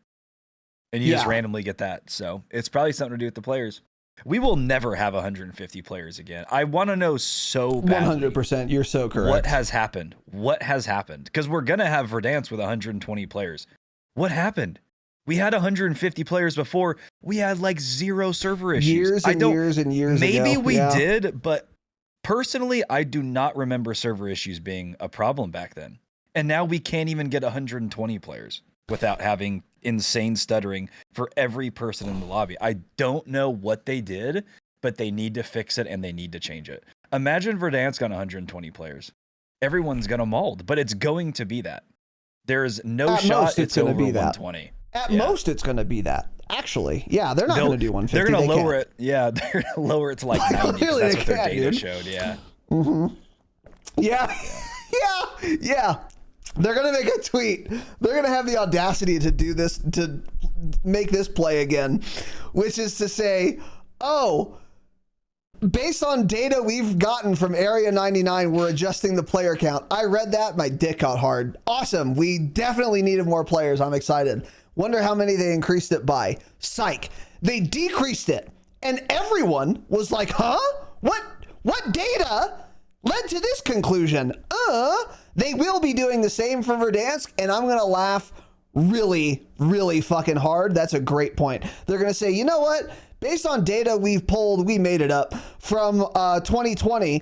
And you just randomly get that. So it's probably something to do with the players. We will never have 150 players again. I want to know so badly. 100%. You're so correct. What has happened? Because we're going to have Verdansk with 120 players. What happened? We had 150 players before. We had like 0 server issues. Years and years maybe ago. We did, but personally, I do not remember server issues being a problem back then. And now we can't even get 120 players without having insane stuttering for every person in the lobby. I don't know what they did, but they need to fix it and they need to change it. Imagine Verdansk on 120 players. Everyone's gonna mold, but it's going to be that. There's no At shot most, it's gonna over be that. 120. At most, it's going to be that. Actually, yeah, they're not going to do 150. They're going to lower can't. it. Yeah, they're going to lower it to like 90. Clearly That's they what their can, data dude. showed. Yeah. Yeah. Yeah. They're going to make a tweet. They're going to have the audacity to do this, to make this play again, which is to say, oh, based on data we've gotten from Area 99, we're adjusting the player count. I read that. My dick got hard. Awesome. We definitely needed more players. I'm excited. Wonder how many they increased it by. Psych. They decreased it. And everyone was like, huh? What data led to this conclusion? They will be doing the same for Verdansk, and I'm going to laugh really, really fucking hard. That's a great point. They're going to say, you know what? Based on data we've pulled, we made it up from 2020.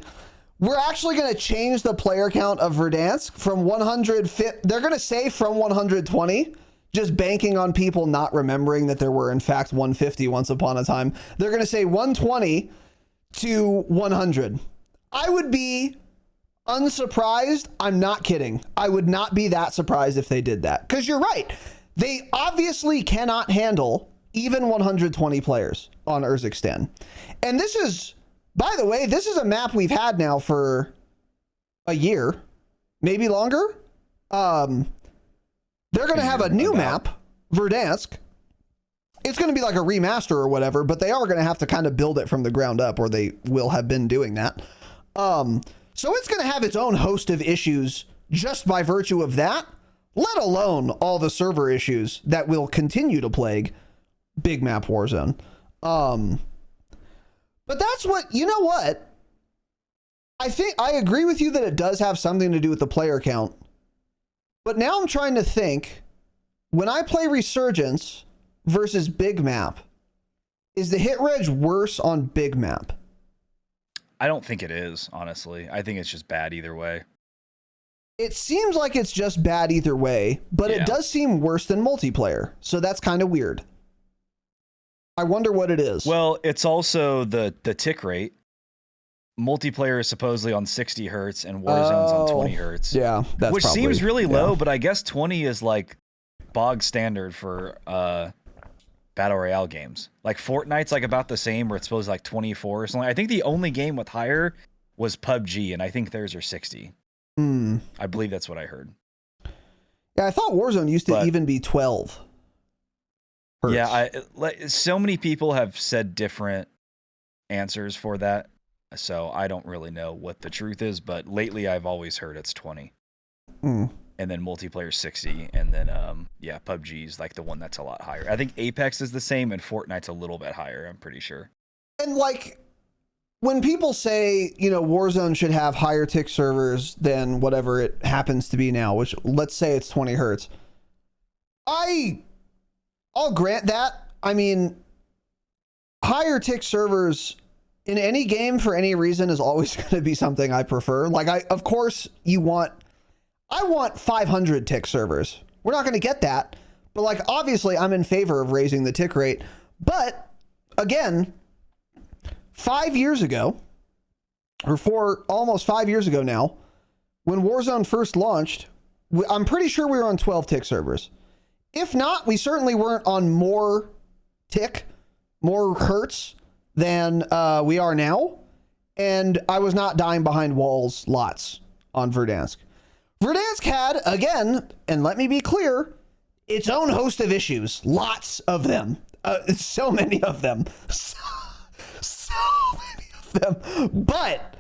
We're actually going to change the player count of Verdansk from 150. They're going to say from 120, just banking on people not remembering that there were in fact 150 once upon a time. They're going to say 120 to 100. I would be unsurprised. I'm not kidding. I would not be that surprised if they did that. Because you're right. They obviously cannot handle even 120 players on Urzikstan. And this is, by the way, this is a map we've had now for a year, maybe longer. They're going to have a new map, Verdansk. It's going to be like a remaster or whatever, but they are going to have to kind of build it from the ground up, or they will have been doing that. So it's going to have its own host of issues just by virtue of that, let alone all the server issues that will continue to plague big map Warzone. But that's what, you know what? I think I agree with you that it does have something to do with the player count. But now I'm trying to think, when I play Resurgence versus big map, is the hit reg worse on big map? I don't think it is, honestly. I think it's just bad either way. It seems like it's just bad either way, but it does seem worse than multiplayer. So that's kind of weird. I wonder what it is. Well, it's also the tick rate. Multiplayer is supposedly on 60 hertz and Warzone's on 20 hertz. Yeah, that's which probably, seems really low, but I guess 20 is like bog standard for battle royale games. Like Fortnite's like about the same, where it's supposed to like 24 or something. I think the only game with higher was PUBG, and I think theirs are 60. I believe that's what I heard. Yeah, I thought Warzone used to even be 12 hertz. Yeah, so many people have said different answers for that, so I don't really know what the truth is, but lately I've always heard it's 20. And then multiplayer 60, and then PUBG's like the one that's a lot higher. I think Apex is the same, and Fortnite's a little bit higher, I'm pretty sure. And like, when people say, you know, Warzone should have higher tick servers than whatever it happens to be now, which let's say it's 20 hertz, I'll grant that. I mean, higher tick servers in any game for any reason is always going to be something I prefer. Like, of course I want 500 tick servers. We're not going to get that, but like, obviously I'm in favor of raising the tick rate. But again, 5 years ago, or almost 5 years ago now, when Warzone first launched, I'm pretty sure we were on 12 tick servers. If not, we certainly weren't on more hertz than we are now. And I was not dying behind walls lots on Verdansk. Verdansk had, again, and let me be clear, its own host of issues. Lots of them. So many of them. So many of them. But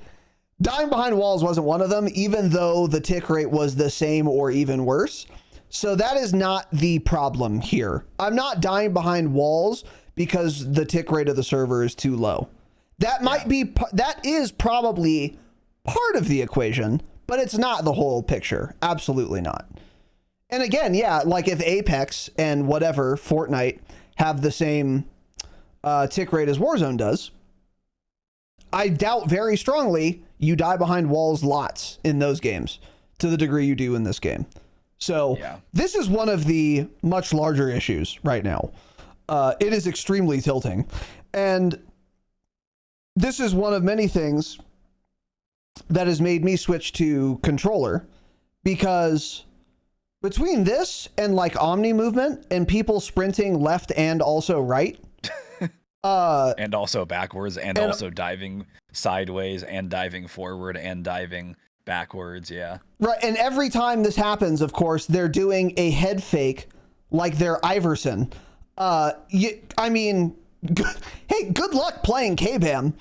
dying behind walls wasn't one of them, even though the tick rate was the same or even worse. So that is not the problem here. I'm not dying behind walls because the tick rate of the server is too low. That is probably part of the equation, but it's not the whole picture. Absolutely not. And again, yeah, like if Apex and whatever, Fortnite, have the same tick rate as Warzone does, I doubt very strongly you die behind walls lots in those games to the degree you do in this game. So this is one of the much larger issues right now. It is extremely tilting. And this is one of many things that has made me switch to controller, because between this and like omni movement and people sprinting left and also right, and also backwards and also diving sideways and diving forward and diving backwards. Yeah. Right. And every time this happens, of course, they're doing a head fake like they're Iverson. I mean, hey, good luck playing K-Bam.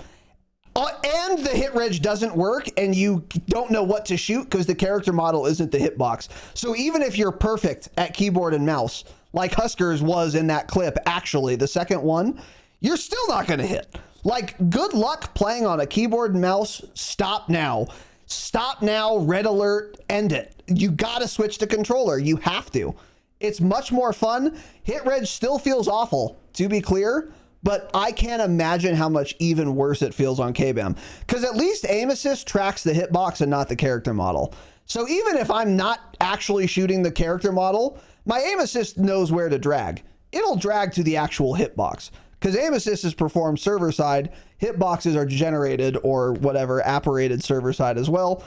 And the hit reg doesn't work and you don't know what to shoot because the character model isn't the hitbox. So even if you're perfect at keyboard and mouse, like Huskers was in that clip, actually, the second one, you're still not going to hit. Like, good luck playing on a keyboard and mouse. Stop now. Stop now. Red alert. End it. You got to switch to controller. You have to. It's much more fun. Hit reg still feels awful, to be clear, but I can't imagine how much even worse it feels on K-Bam, because at least aim assist tracks the hitbox and not the character model. So even if I'm not actually shooting the character model, my aim assist knows where to drag. It'll drag to the actual hitbox, because aim assist is performed server side. Hitboxes are generated or whatever, apparated server side as well.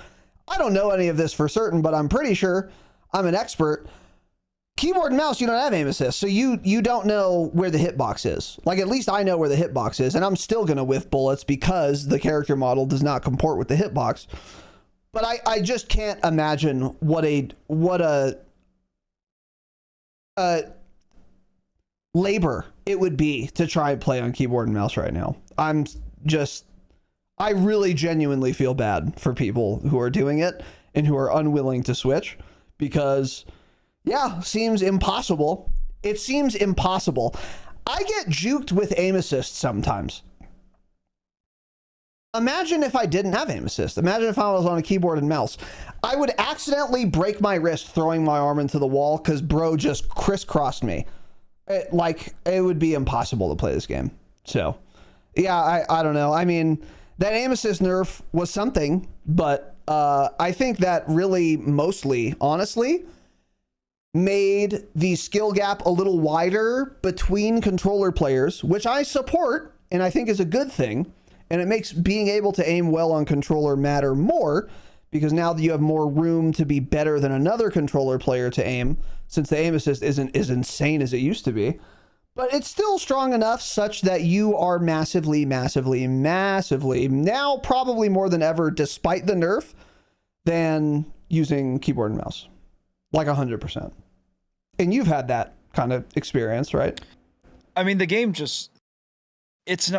I don't know any of this for certain, but I'm pretty sure I'm an expert. Keyboard and mouse, you don't have aim assist, so you don't know where the hitbox is. Like, at least I know where the hitbox is, and I'm still going to whiff bullets because the character model does not comport with the hitbox. But I just can't imagine what a labor it would be to try and play on keyboard and mouse right now. I really genuinely feel bad for people who are doing it and who are unwilling to switch, because yeah, seems impossible. It seems impossible. I get juked with aim assist sometimes. Imagine if I didn't have aim assist. Imagine if I was on a keyboard and mouse. I would accidentally break my wrist throwing my arm into the wall because bro just crisscrossed me. It would be impossible to play this game. So, yeah, I don't know. I mean, that aim assist nerf was something, but I think that really mostly, honestly, made the skill gap a little wider between controller players, which I support and I think is a good thing. And it makes being able to aim well on controller matter more, because now that you have more room to be better than another controller player to aim, since the aim assist isn't as insane as it used to be. But it's still strong enough such that you are massively, massively, massively, now probably more than ever, despite the nerf, than using keyboard and mouse. Like 100%. And you've had that kind of experience, right? I mean, the game just, it's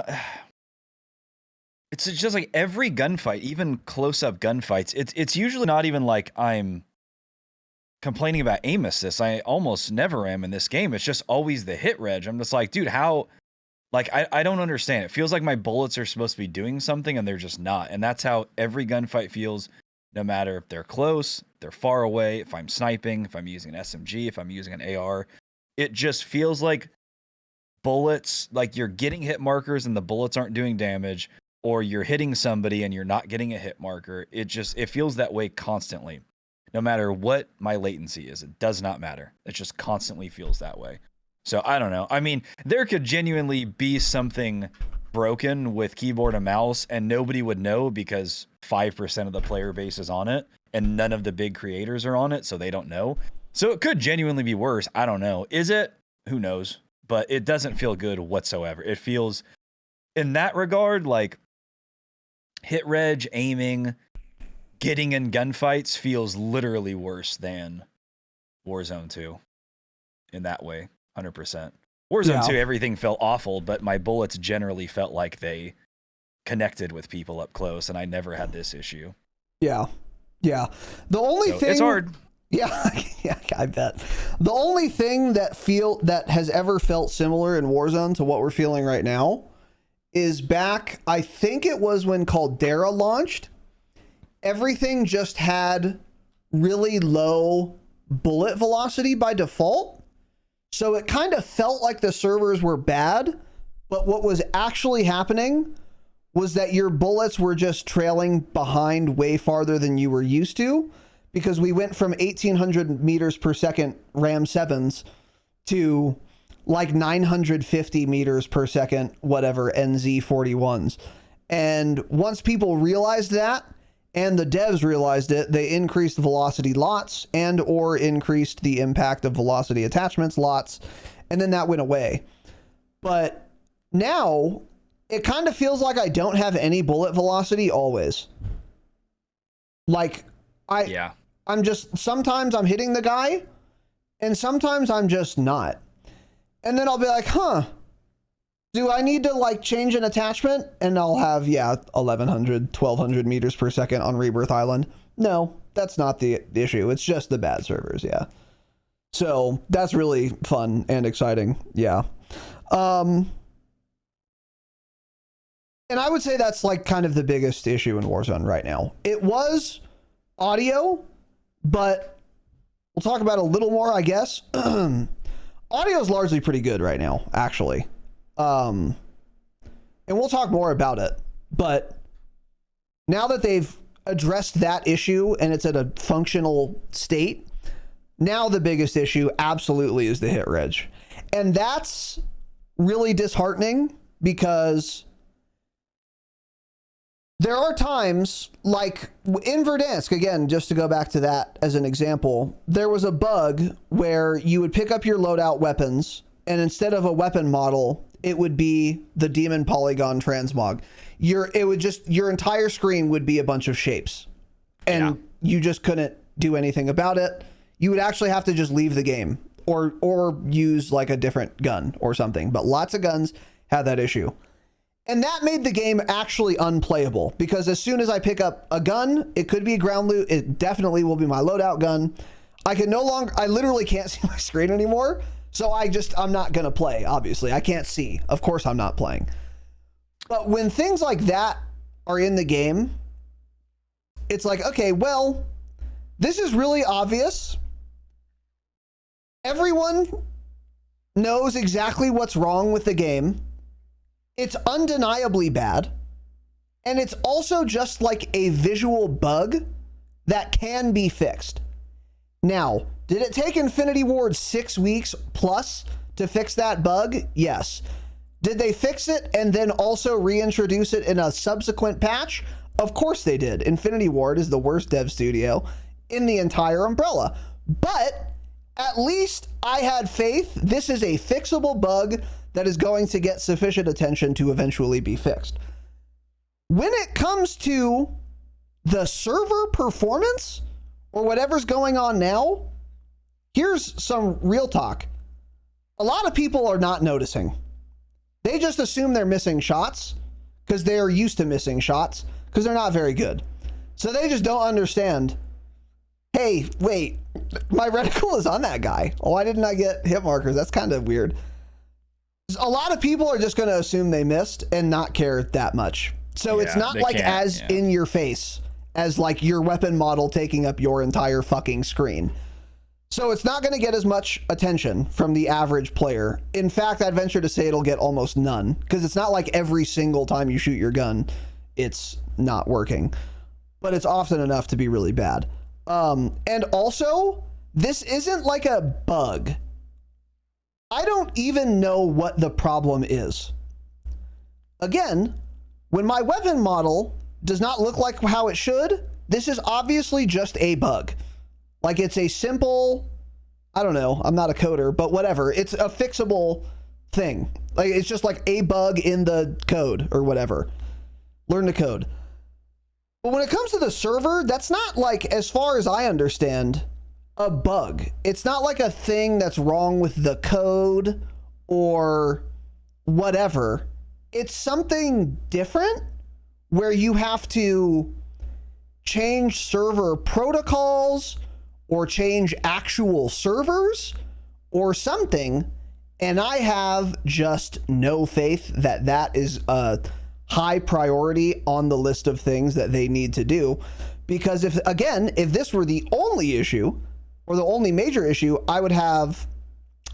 just like every gunfight, even close-up gunfights, it's usually not even like I'm complaining about aim assist. I almost never am in this game. It's just always the hit reg. I'm just like, dude, how, like, I don't understand. It feels like my bullets are supposed to be doing something and they're just not. And that's how every gunfight feels, no matter if they're close, they're far away, if I'm sniping, if I'm using an SMG, if I'm using an AR. It just feels like bullets, like you're getting hit markers and the bullets aren't doing damage, or you're hitting somebody and you're not getting a hit marker. It feels that way constantly. No matter what my latency is, it does not matter. It just constantly feels that way. So I don't know. I mean, there could genuinely be something broken with keyboard and mouse and nobody would know because 5% of the player base is on it and none of the big creators are on it, so they don't know. So it could genuinely be worse. I don't know. Is it? Who knows? But it doesn't feel good whatsoever. It feels, in that regard, like hit reg, aiming, getting in gunfights feels literally worse than Warzone 2 in that way, 100%. Warzone 2, everything felt awful, but my bullets generally felt like they connected with people up close, and I never had this issue. Yeah. Yeah. The only thing... It's hard. Yeah, yeah, I bet. The only thing that has ever felt similar in Warzone to what we're feeling right now is back, I think it was when Caldera launched, everything just had really low bullet velocity by default. So it kind of felt like the servers were bad, but what was actually happening was that your bullets were just trailing behind way farther than you were used to, because we went from 1800 meters per second RAM 7s to like 950 meters per second, whatever, NZ 41s. And once people realized that, and the devs realized it, they increased velocity lots and or increased the impact of velocity attachments lots, and then that went away. But now it kind of feels like I don't have any bullet velocity always. Like I'm just, sometimes I'm hitting the guy and sometimes I'm just not. And then I'll be like, do I need to like change an attachment? And I'll have, 1100, 1200 meters per second on Rebirth Island. No, that's not the issue. It's just the bad servers. Yeah. So that's really fun and exciting. Yeah. And I would say that's like kind of the biggest issue in Warzone right now. It was audio, but we'll talk about it a little more, I guess. Audio is largely pretty good right now, actually. And we'll talk more about it, but now that they've addressed that issue and it's at a functional state, now the biggest issue absolutely is the hit reg. And that's really disheartening because there are times like in Verdansk, again, just to go back to that as an example, there was a bug where you would pick up your loadout weapons and instead of a weapon model, it would be the demon polygon transmog. Your entire screen would be a bunch of shapes and you just couldn't do anything about it. You would actually have to just leave the game or use like a different gun or something, but lots of guns had that issue. And that made the game actually unplayable because as soon as I pick up a gun, it could be a ground loot. It definitely will be my loadout gun. I literally can't see my screen anymore. So I'm not going to play, obviously. I can't see. Of course I'm not playing. But when things like that are in the game, it's like, okay, well, this is really obvious. Everyone knows exactly what's wrong with the game. It's undeniably bad. And it's also just like a visual bug that can be fixed. Now, did it take Infinity Ward 6 weeks plus to fix that bug? Yes. Did they fix it and then also reintroduce it in a subsequent patch? Of course they did. Infinity Ward is the worst dev studio in the entire umbrella. But at least I had faith. This is a fixable bug that is going to get sufficient attention to eventually be fixed. When it comes to the server performance or whatever's going on now, here's some real talk. A lot of people are not noticing. They just assume they're missing shots because they're used to missing shots because they're not very good. So they just don't understand. Hey, wait, my reticle is on that guy. Why didn't I get hit markers? That's kind of weird. A lot of people are just going to assume they missed and not care that much. So it's not like as in your face as like your weapon model taking up your entire fucking screen. So it's not going to get as much attention from the average player. In fact, I'd venture to say it'll get almost none because it's not like every single time you shoot your gun, it's not working, but it's often enough to be really bad. And also, this isn't like a bug. I don't even know what the problem is. Again, when my weapon model does not look like how it should, this is obviously just a bug. Like it's a simple, I don't know, I'm not a coder, but whatever. It's a fixable thing. Like it's just like a bug in the code or whatever. Learn the code. But when it comes to the server, that's not like, as far as I understand, a bug. It's not like a thing that's wrong with the code or whatever. It's something different where you have to change server protocols or change actual servers or something. And I have just no faith that that is a high priority on the list of things that they need to do. Because if this were the only issue or the only major issue, I would have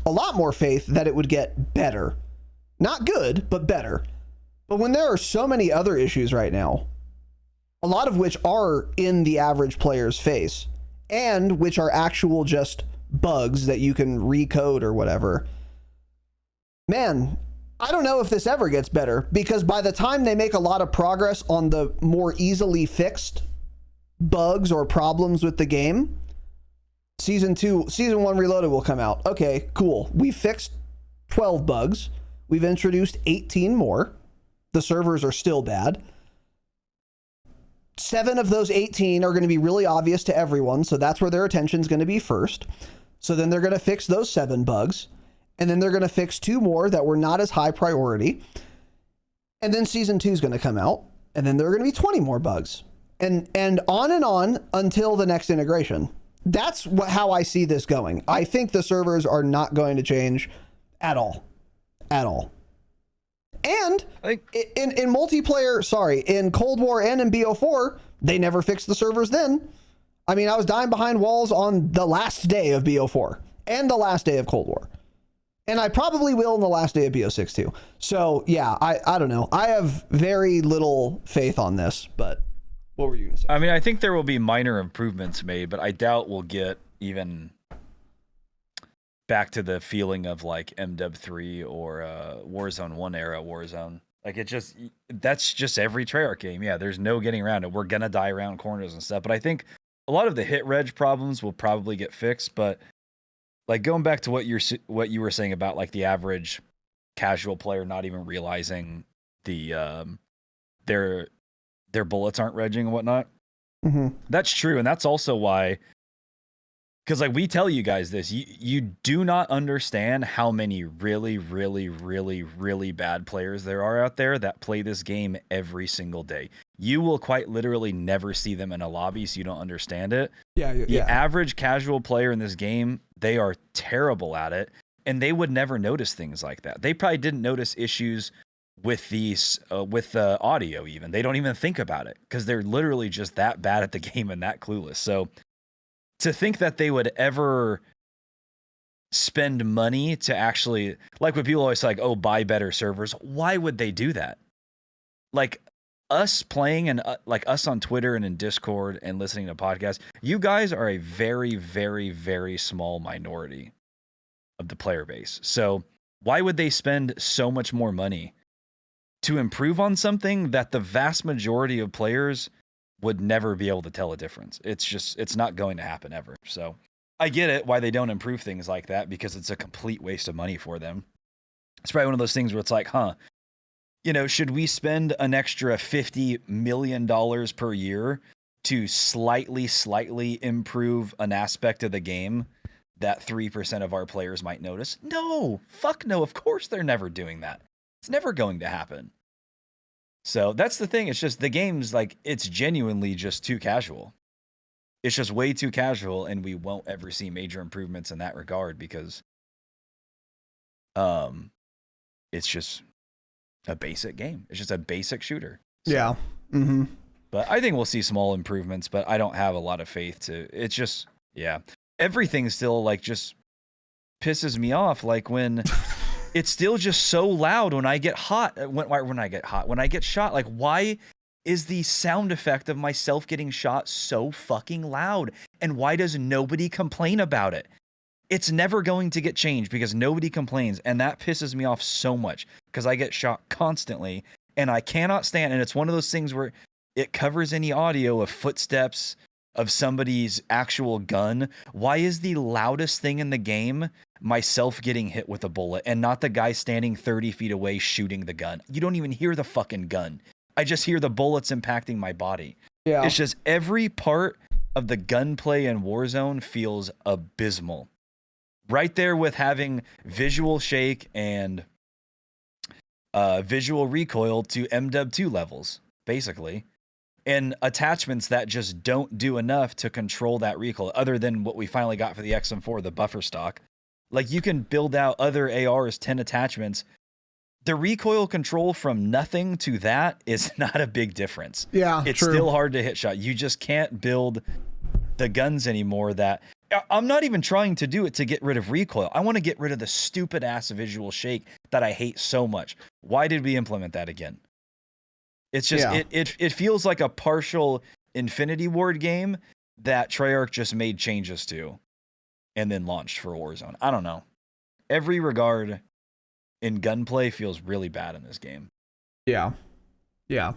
a lot more faith that it would get better. Not good, but better. But when there are so many other issues right now, a lot of which are in the average player's face and which are actual just bugs that you can recode or whatever, man, I don't know if this ever gets better, because by the time they make a lot of progress on the more easily fixed bugs or problems with the game, season 1 Reloaded will come out. Okay, cool. We fixed 12 bugs. We've introduced 18 more. The servers are still bad. 7 of those 18 are going to be really obvious to everyone, so that's where their attention is going to be first. So then they're going to fix those 7 bugs. And then they're going to fix 2 more that were not as high priority. And then season 2 is going to come out. And then there are going to be 20 more bugs. And on until the next integration. That's how I see this going. I think the servers are not going to change at all. At all. And in multiplayer, in Cold War and in BO4, they never fixed the servers then. I mean, I was dying behind walls on the last day of BO4 and the last day of Cold War. And I probably will in the last day of BO6 too. So yeah, I don't know. I have very little faith on this, but what were you going to say? I mean, I think there will be minor improvements made, but I doubt we'll get even back to the feeling of like MW3 or Warzone 1 era Warzone. Like that's just every Treyarch game. Yeah, there's no getting around it. We're going to die around corners and stuff. But I think a lot of the hit reg problems will probably get fixed, but like going back to what you were saying about like the average casual player not even realizing the their bullets aren't regging and whatnot. Mm-hmm. That's true, and that's also why, because like we tell you guys this, you do not understand how many really, really, really, really bad players there are out there that play this game every single day. You will quite literally never see them in a lobby, so you don't understand it. Yeah. The average casual player in this game, they are terrible at it, and they would never notice things like that. They probably didn't notice issues with the audio even. They don't even think about it because they're literally just that bad at the game and that clueless. So to think that they would ever spend money to actually, like when people always say, like, oh, buy better servers, why would they do that? Like us playing and like us on Twitter and in Discord and listening to podcasts, you guys are a very, very, very small minority of the player base. So why would they spend so much more money to improve on something that the vast majority of players would never be able to tell a difference? It's not going to happen ever. So I get it why they don't improve things like that, because it's a complete waste of money for them. It's probably one of those things where it's like, should we spend an extra $50 million per year to slightly improve an aspect of the game that 3% of our players might notice? No, fuck no. Of course they're never doing that. It's never going to happen. So that's the thing. It's just the game's like, it's genuinely just too casual. It's just way too casual, and we won't ever see major improvements in that regard because it's just a basic game. It's just a basic shooter. So, yeah. Mm-hmm. But I think we'll see small improvements, but I don't have a lot of faith to it's just, yeah. Everything still like just pisses me off. Like when it's still just so loud when I get hot. When I get shot, like why is the sound effect of myself getting shot so fucking loud? And why does nobody complain about it? It's never going to get changed because nobody complains. And that pisses me off so much because I get shot constantly and I cannot stand. And it's one of those things where it covers any audio of footsteps of somebody's actual gun. Why is the loudest thing in the game myself getting hit with a bullet and not the guy standing 30 feet away shooting the gun? You don't even hear the fucking gun. I just hear the bullets impacting my body. Yeah. It's just every part of the gunplay in Warzone feels abysmal. Right there with having visual shake and visual recoil to MW2 levels, basically. And attachments that just don't do enough to control that recoil, other than what we finally got for the XM4, the buffer stock. Like you can build out other ARs, 10 attachments. The recoil control from nothing to that is not a big difference. Yeah, it's true. still hard to hit shot. You just can't build the guns anymore that I'm not even trying to do it to get rid of recoil. I want to get rid of the stupid ass visual shake that I hate so much. Why did we implement that again? It's just, it feels like a partial Infinity Ward game that Treyarch just made changes to and then launched for Warzone. I don't know. Every regard, in gunplay feels really bad in this game. Yeah. Yeah.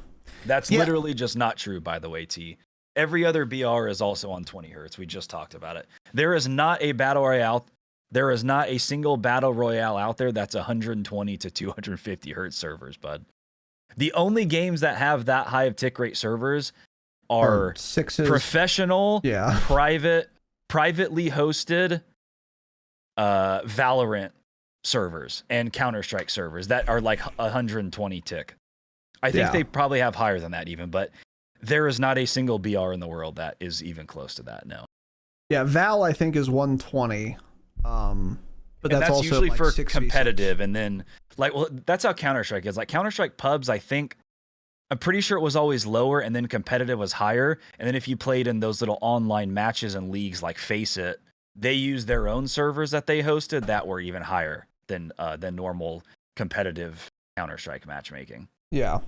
That's literally just not true, by the way, T. Every other BR is also on 20 hertz. We just talked about it. There is not a battle royale. There is not a single battle royale out there that's 120 to 250 hertz servers, bud. The only games that have that high of tick rate servers are sixes, professional, privately hosted Valorant servers and Counter-Strike servers that are like 120 tick. I think they probably have higher than that even, but there is not a single BR in the world that is even close to that. No. Yeah, Val I think is 120. But that's also usually like for 6v6. competitive, and then that's how Counter-Strike is. Like Counter-Strike pubs, I'm pretty sure it was always lower, and then competitive was higher. And then if you played in those little online matches and leagues like Face It, they used their own servers that they hosted that were even higher than normal competitive Counter-Strike matchmaking. Yeah.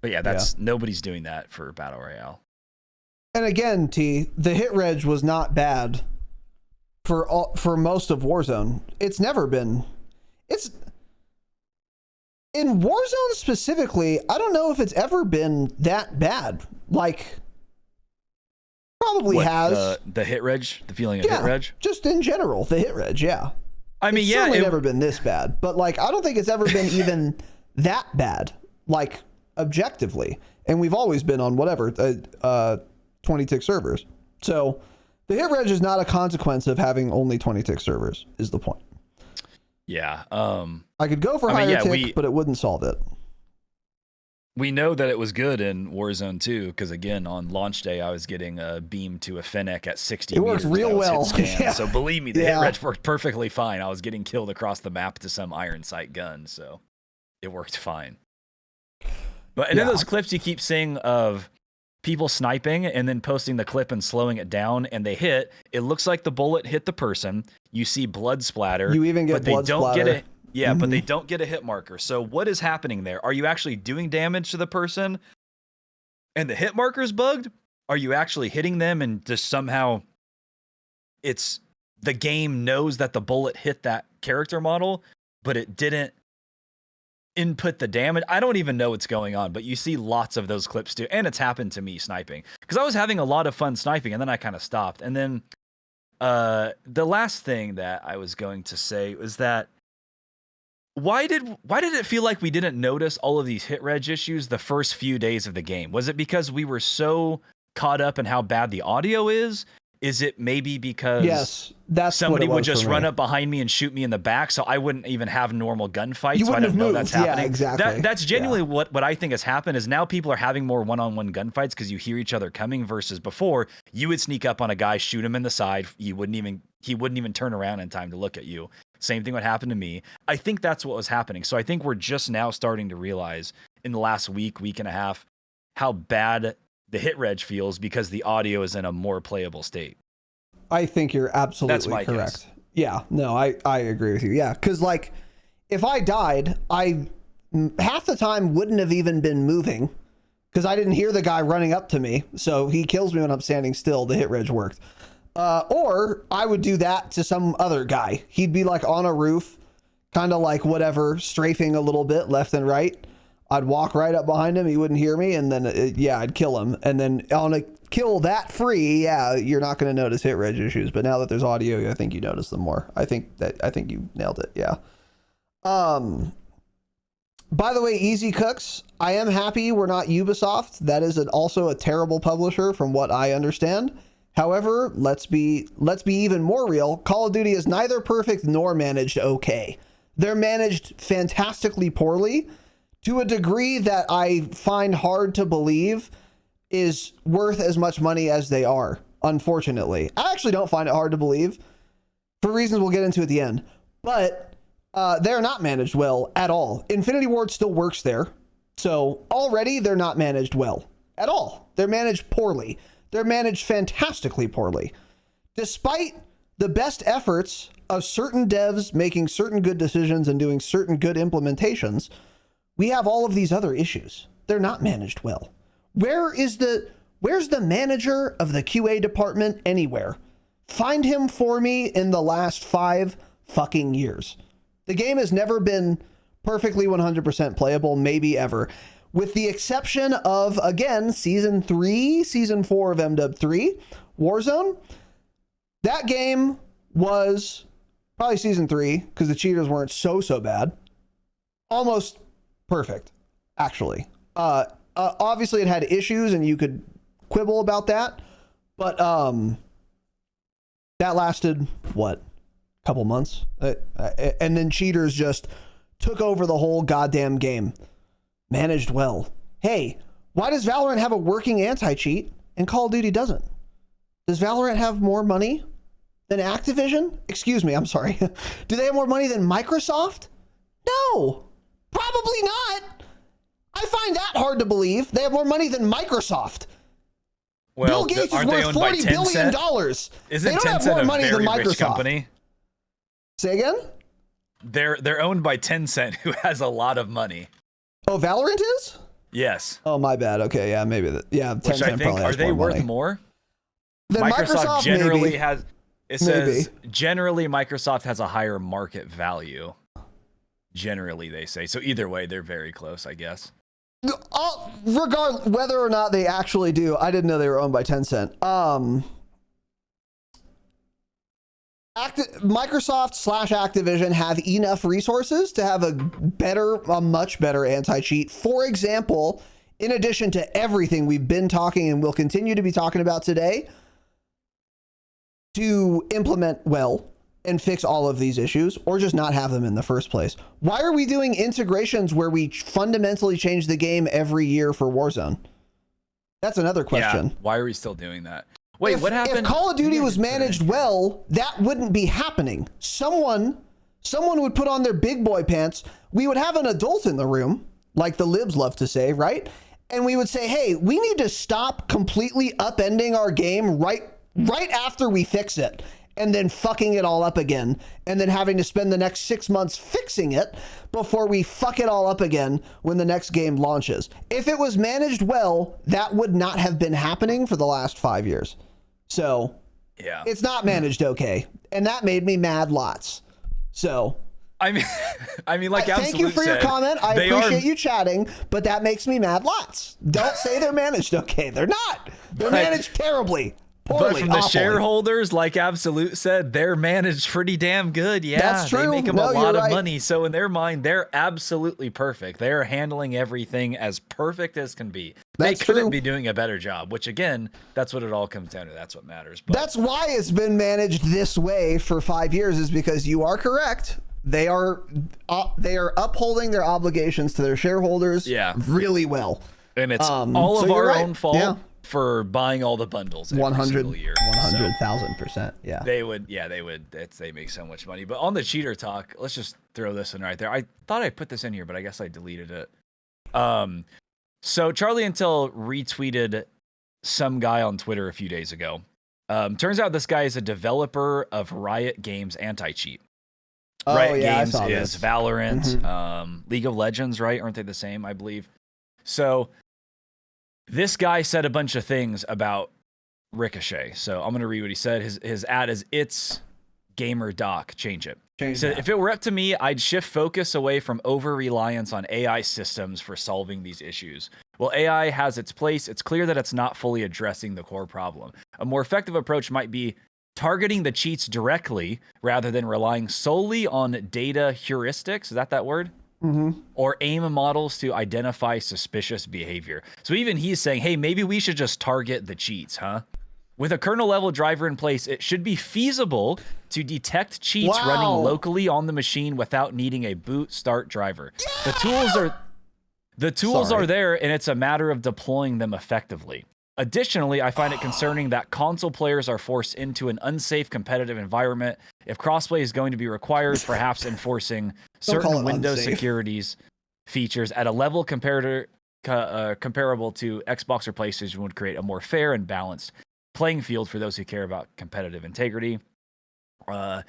But yeah, nobody's doing that for Battle Royale. And again, T, the hit reg was not bad for most of Warzone. It's never been. It's in Warzone specifically, I don't know if it's ever been that bad. Like probably has the hit reg, the feeling of hit reg? Just in general, the hit reg, yeah. I mean, it's certainly never been this bad, but like I don't think it's ever been even that bad, like objectively. And we've always been on whatever 20 tick servers. So the hit reg is not a consequence of having only 20 tick servers, is the point. Yeah. I could go for higher tick, but it wouldn't solve it. We know that it was good in Warzone 2, because again, on launch day, I was getting beamed to a Fennec at 60 meters. It worked real well. Yeah. So believe me, the hit reg worked perfectly fine. I was getting killed across the map to some iron sight gun, so it worked fine. But and then those clips you keep seeing of people sniping and then posting the clip and slowing it down, and they hit. It looks like the bullet hit the person. You see blood splatter. You even get blood splatter. But they don't get a hit marker. So what is happening there? Are you actually doing damage to the person and the hit marker's bugged? Are you actually hitting them and just somehow it's the game knows that the bullet hit that character model, but it didn't input the damage? I don't even know what's going on, but you see lots of those clips too. And it's happened to me sniping, because I was having a lot of fun sniping and then I kind of stopped. And then the last thing that I was going to say was that why did it feel like we didn't notice all of these hit reg issues the first few days of the game? Was it because we were so caught up in how bad the audio is? Is it maybe because somebody would just run up behind me and shoot me in the back, so I wouldn't even have normal gunfights, so I don't know that's happening? Yeah, exactly. That's genuinely what I think has happened, is now people are having more one-on-one gunfights because you hear each other coming, versus before you would sneak up on a guy, shoot him in the side, he wouldn't even turn around in time to look at you. Same thing would happen to me. I think that's what was happening. So I think we're just now starting to realize in the last week and a half how bad the hit reg feels, because the audio is in a more playable state. I think you're absolutely correct. Guess. Yeah, no, I agree with you. Yeah, because like if I died, I half the time wouldn't have even been moving because I didn't hear the guy running up to me. So he kills me when I'm standing still. The hit reg worked. Or I would do that to some other guy. He'd be like on a roof, kind of like whatever, strafing a little bit left and right. I'd walk right up behind him. He wouldn't hear me. And then, I'd kill him. And then on a kill that free, you're not going to notice hit reg issues. But now that there's audio, I think you notice them more. I think you nailed it. Yeah. By the way, Easy Cooks, I am happy we're not Ubisoft. That is also a terrible publisher from what I understand. However, let's be even more real. Call of Duty is neither perfect nor managed okay. They're managed fantastically poorly, to a degree that I find hard to believe is worth as much money as they are, unfortunately. I actually don't find it hard to believe, for reasons we'll get into at the end. But they're not managed well at all. Infinity Ward still works there. So already they're not managed well at all. They're managed poorly. They're managed fantastically poorly. Despite the best efforts of certain devs making certain good decisions and doing certain good implementations, we have all of these other issues. They're not managed well. Where's the manager of the QA department anywhere? Find him for me in the last 5 fucking years. The game has never been perfectly 100% playable, maybe ever. With the exception of, again, Season 4 of MW3, Warzone. That game was probably Season 3, because the cheaters weren't so bad. Almost perfect, actually. Obviously, it had issues, and you could quibble about that. But that lasted, what, a couple months? And then cheaters just took over the whole goddamn game. Managed well. Hey, why does Valorant have a working anti-cheat and Call of Duty doesn't? Does Valorant have more money than Activision? Excuse me, I'm sorry. Do they have more money than Microsoft? No, probably not. I find that hard to believe. They have more money than Microsoft. Well, Bill Gates is worth $40 billion. Isn't they don't have Tencent more a money than very Microsoft. rich company? Say again? They're owned by Tencent, who has a lot of money. Oh, Valorant is? Yes. Oh, my bad. Okay, yeah, maybe that. Yeah, Which I Tencent think, probably are has they more worth money. more? Then Microsoft generally maybe. has. It says generally Microsoft has a higher market value. Generally, they say. So either way, they're very close, I guess. Regardless, whether or not they actually do, I didn't know they were owned by Tencent. Microsoft / Activision have enough resources to have a much better anti-cheat. For example, in addition to everything we've been talking and will continue to be talking about today, to implement well and fix all of these issues, or just not have them in the first place. Why are we doing integrations where we fundamentally change the game every year for Warzone? That's another question. Yeah, why are we still doing that? Wait, what happened? If Call of Duty was managed well, that wouldn't be happening. Someone would put on their big boy pants. We would have an adult in the room, like the libs love to say, right? And we would say, hey, we need to stop completely upending our game right after we fix it, and then fucking it all up again, and then having to spend the next 6 months fixing it before we fuck it all up again when the next game launches. If it was managed well, that would not have been happening for the last 5 years. So yeah, it's not managed okay, and that made me mad lots. So I mean, like, thank you for your comment. I appreciate you chatting, but that makes me mad lots. Don't say they're managed okay. They're not. They're managed terribly. Poorly, but from the awfully. shareholders, like Absolute said, they're managed pretty damn good. Yeah, that's true. They make them a lot of money. So in their mind, they're absolutely perfect. They're handling everything as perfect as can be. They couldn't be doing a better job, which again, that's what it all comes down to. That's what matters. But that's why it's been managed this way for 5 years, is because you are correct. They are upholding their obligations to their shareholders really well. And it's all of our own fault. Yeah. For buying all the bundles every single year. 100,000%. Yeah. They would. They make so much money. But on the cheater talk, let's just throw this in right there. I thought I put this in here, but I guess I deleted it. So Charlie Intel retweeted some guy on Twitter a few days ago. Turns out this guy is a developer of Riot Games anti-cheat. Riot Games is Valorant, League of Legends, right? Aren't they the same? I believe. So this guy said a bunch of things about Ricochet. So I'm going to read what he said. His ad is, "It's gamer doc. Change it." He said, "If it were up to me, I'd shift focus away from over-reliance on AI systems for solving these issues. While AI has its place, it's clear that it's not fully addressing the core problem. A more effective approach might be targeting the cheats directly rather than relying solely on data heuristics." Is that word? Or aim models to identify suspicious behavior. So even he's saying, hey, maybe we should just target the cheats, huh? With a kernel level driver in place, it should be feasible to detect cheats running locally on the machine without needing a boot start driver. Yeah! The tools are there, and it's a matter of deploying them effectively. Additionally, I find it concerning that console players are forced into an unsafe competitive environment. If crossplay is going to be required, perhaps enforcing certain Windows securities features at a level comparable to Xbox or PlayStation would create a more fair and balanced playing field for those who care about competitive integrity. No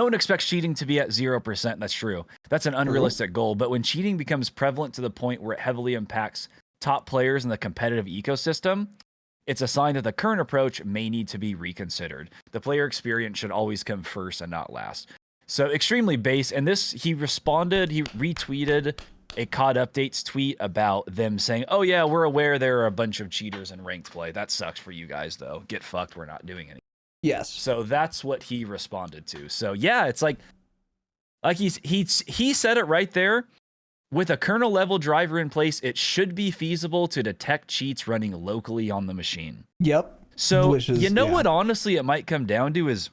one expects cheating to be at 0%. That's true. That's an unrealistic goal. But when cheating becomes prevalent to the point where it heavily impacts top players in the competitive ecosystem, it's a sign that the current approach may need to be reconsidered. The player experience should always come first and not last. So extremely base. And this, he retweeted a COD updates tweet about them saying, oh yeah, we're aware there are a bunch of cheaters in ranked play. That sucks for you guys though. Get fucked. We're not doing anything. Yes. So that's what he responded to. So yeah, it's like he said it right there. With a kernel level driver in place, it should be feasible to detect cheats running locally on the machine. Yep. So what honestly it might come down to is,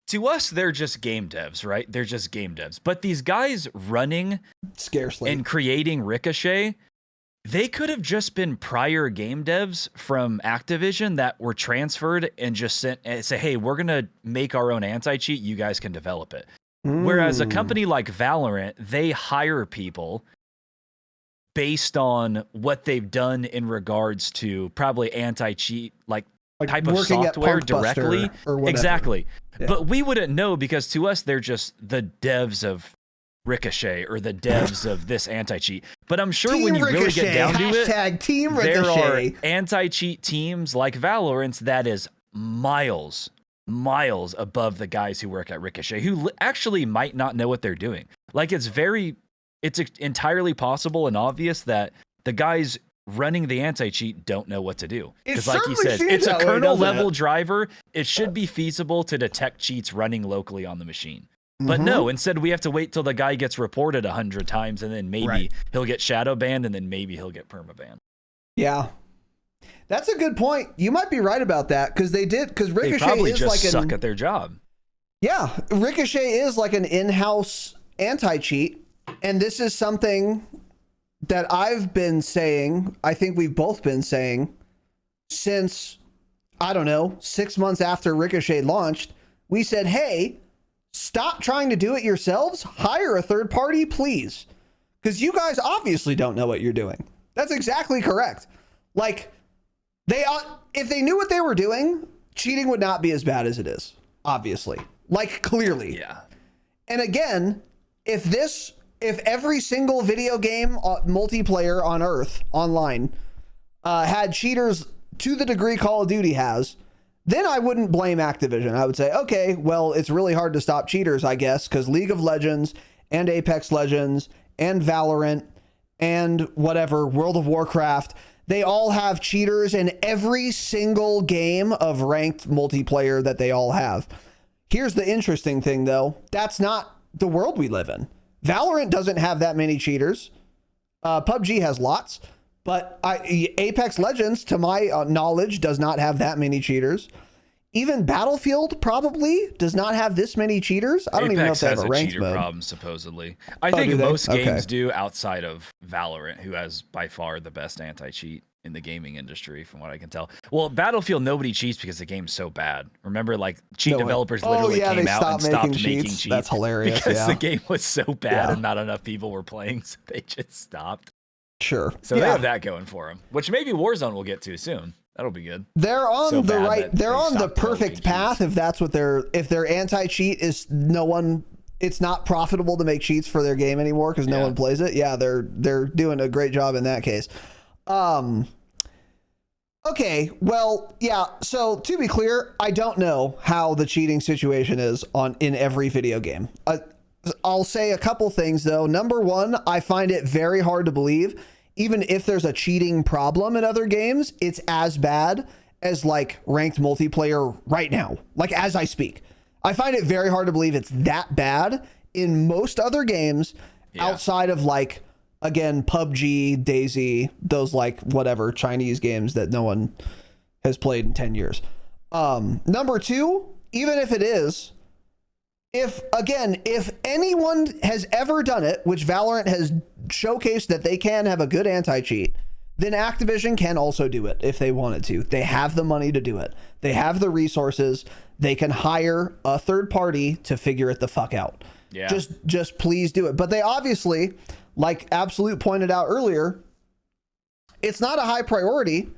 to us, they're just game devs, right? They're just game devs. But these guys running scarcely and creating Ricochet, they could have just been prior game devs from Activision that were transferred and just sent and say, hey, we're going to make our own anti-cheat. You guys can develop it. Whereas a company like Valorant, they hire people based on what they've done in regards to probably anti-cheat, like type of software directly. Exactly. Yeah. But we wouldn't know because to us, they're just the devs of Ricochet or the devs of this anti-cheat. But I'm sure when you really get down to it, Team there Ricochet. are anti-cheat teams like Valorant that is miles above the guys who work at Ricochet, who actually might not know what they're doing. Like it's entirely possible and obvious that the guys running the anti-cheat don't know what to do. Because like you said, it's a kernel level driver. It should be feasible to detect cheats running locally on the machine. But no, instead we have to wait till the guy gets reported 100 times and then maybe he'll get shadow banned and then maybe he'll get perma banned. Yeah. That's a good point. You might be right about that because Ricochet they probably is just suck at their job. Yeah, Ricochet is like an in-house anti-cheat, and this is something that I've been saying. I think we've both been saying since, I don't know, 6 months after Ricochet launched. We said, hey, stop trying to do it yourselves. Hire a third party, please, because you guys obviously don't know what you're doing. That's exactly correct. Like. If they knew what they were doing, cheating would not be as bad as it is, obviously. Like, clearly. Yeah. And again, if every single video game multiplayer on Earth online had cheaters to the degree Call of Duty has, then I wouldn't blame Activision. I would say, okay, well, it's really hard to stop cheaters, I guess, because League of Legends and Apex Legends and Valorant and whatever, World of Warcraft, they all have cheaters in every single game of ranked multiplayer that they all have. Here's the interesting thing, though. That's not the world we live in. Valorant doesn't have that many cheaters. PUBG has lots, but Apex Legends, to my knowledge, does not have that many cheaters. Even Battlefield probably does not have this many cheaters. I don't even know if they have a ranked mode. Problem, supposedly. I think most games do outside of Valorant, who has by far the best anti-cheat in the gaming industry, from what I can tell. Well, Battlefield, nobody cheats because the game's so bad. Remember, like, developers literally came out and stopped making cheats. That's hilarious. Because the game was so bad and not enough people were playing, so they just stopped. Sure. So they have that going for them, which maybe Warzone will get to soon. That'll be good. They're on they're on the perfect path if that's what if their anti-cheat is it's not profitable to make cheats for their game anymore because no one plays it. Yeah, they're doing a great job in that case. Okay, well, yeah, so to be clear, I don't know how the cheating situation is in every video game. I'll say a couple things though. Number one, I find it very hard to believe even if there's a cheating problem in other games, it's as bad as like ranked multiplayer right now, like as I speak. I find it very hard to believe it's that bad in most other games outside of like, again, PUBG, DayZ, those like whatever Chinese games that no one has played in 10 years. Number two, even if it is, if anyone has ever done it, which Valorant has showcased that they can have a good anti-cheat, then Activision can also do it if they wanted to. They have the money to do it. They have the resources. They can hire a third party to figure it the fuck out. Yeah. Just please do it. But they obviously, like Absolute pointed out earlier, it's not a high priority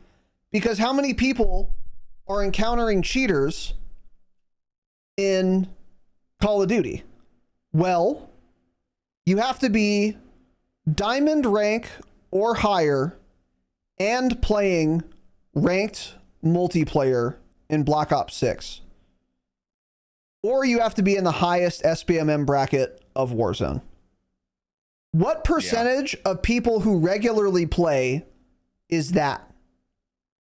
because how many people are encountering cheaters in Call of Duty? Well, you have to be diamond rank or higher and playing ranked multiplayer in Black Ops 6. or you have to be in the highest SPMM bracket of Warzone. What percentage of people who regularly play is that?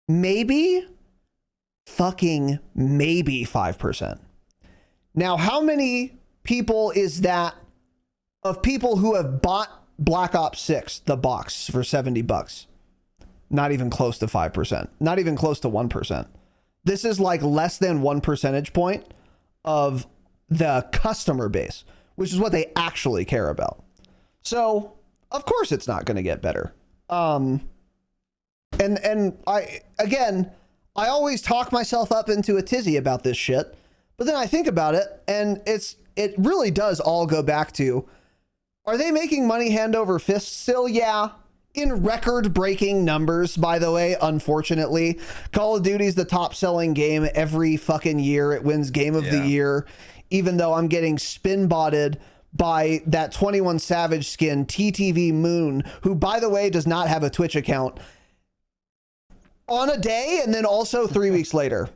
Maybe fucking maybe 5%. Now, how many people is that of people who have bought Black Ops 6, the box, for $70? Not even close to 5%. Not even close to 1%. This is like less than 1 percentage point of the customer base, which is what they actually care about. So, of course it's not going to get better. And I always talk myself up into a tizzy about this shit, but then I think about it, and it really does all go back to, are they making money hand over fist still? Yeah. In record-breaking numbers, by the way, unfortunately. Call of Duty is the top-selling game every fucking year. It wins Game of the Year, even though I'm getting spin-botted by that 21 Savage skin, TTV Moon, who, by the way, does not have a Twitch account, on a day, and then also 3 weeks later.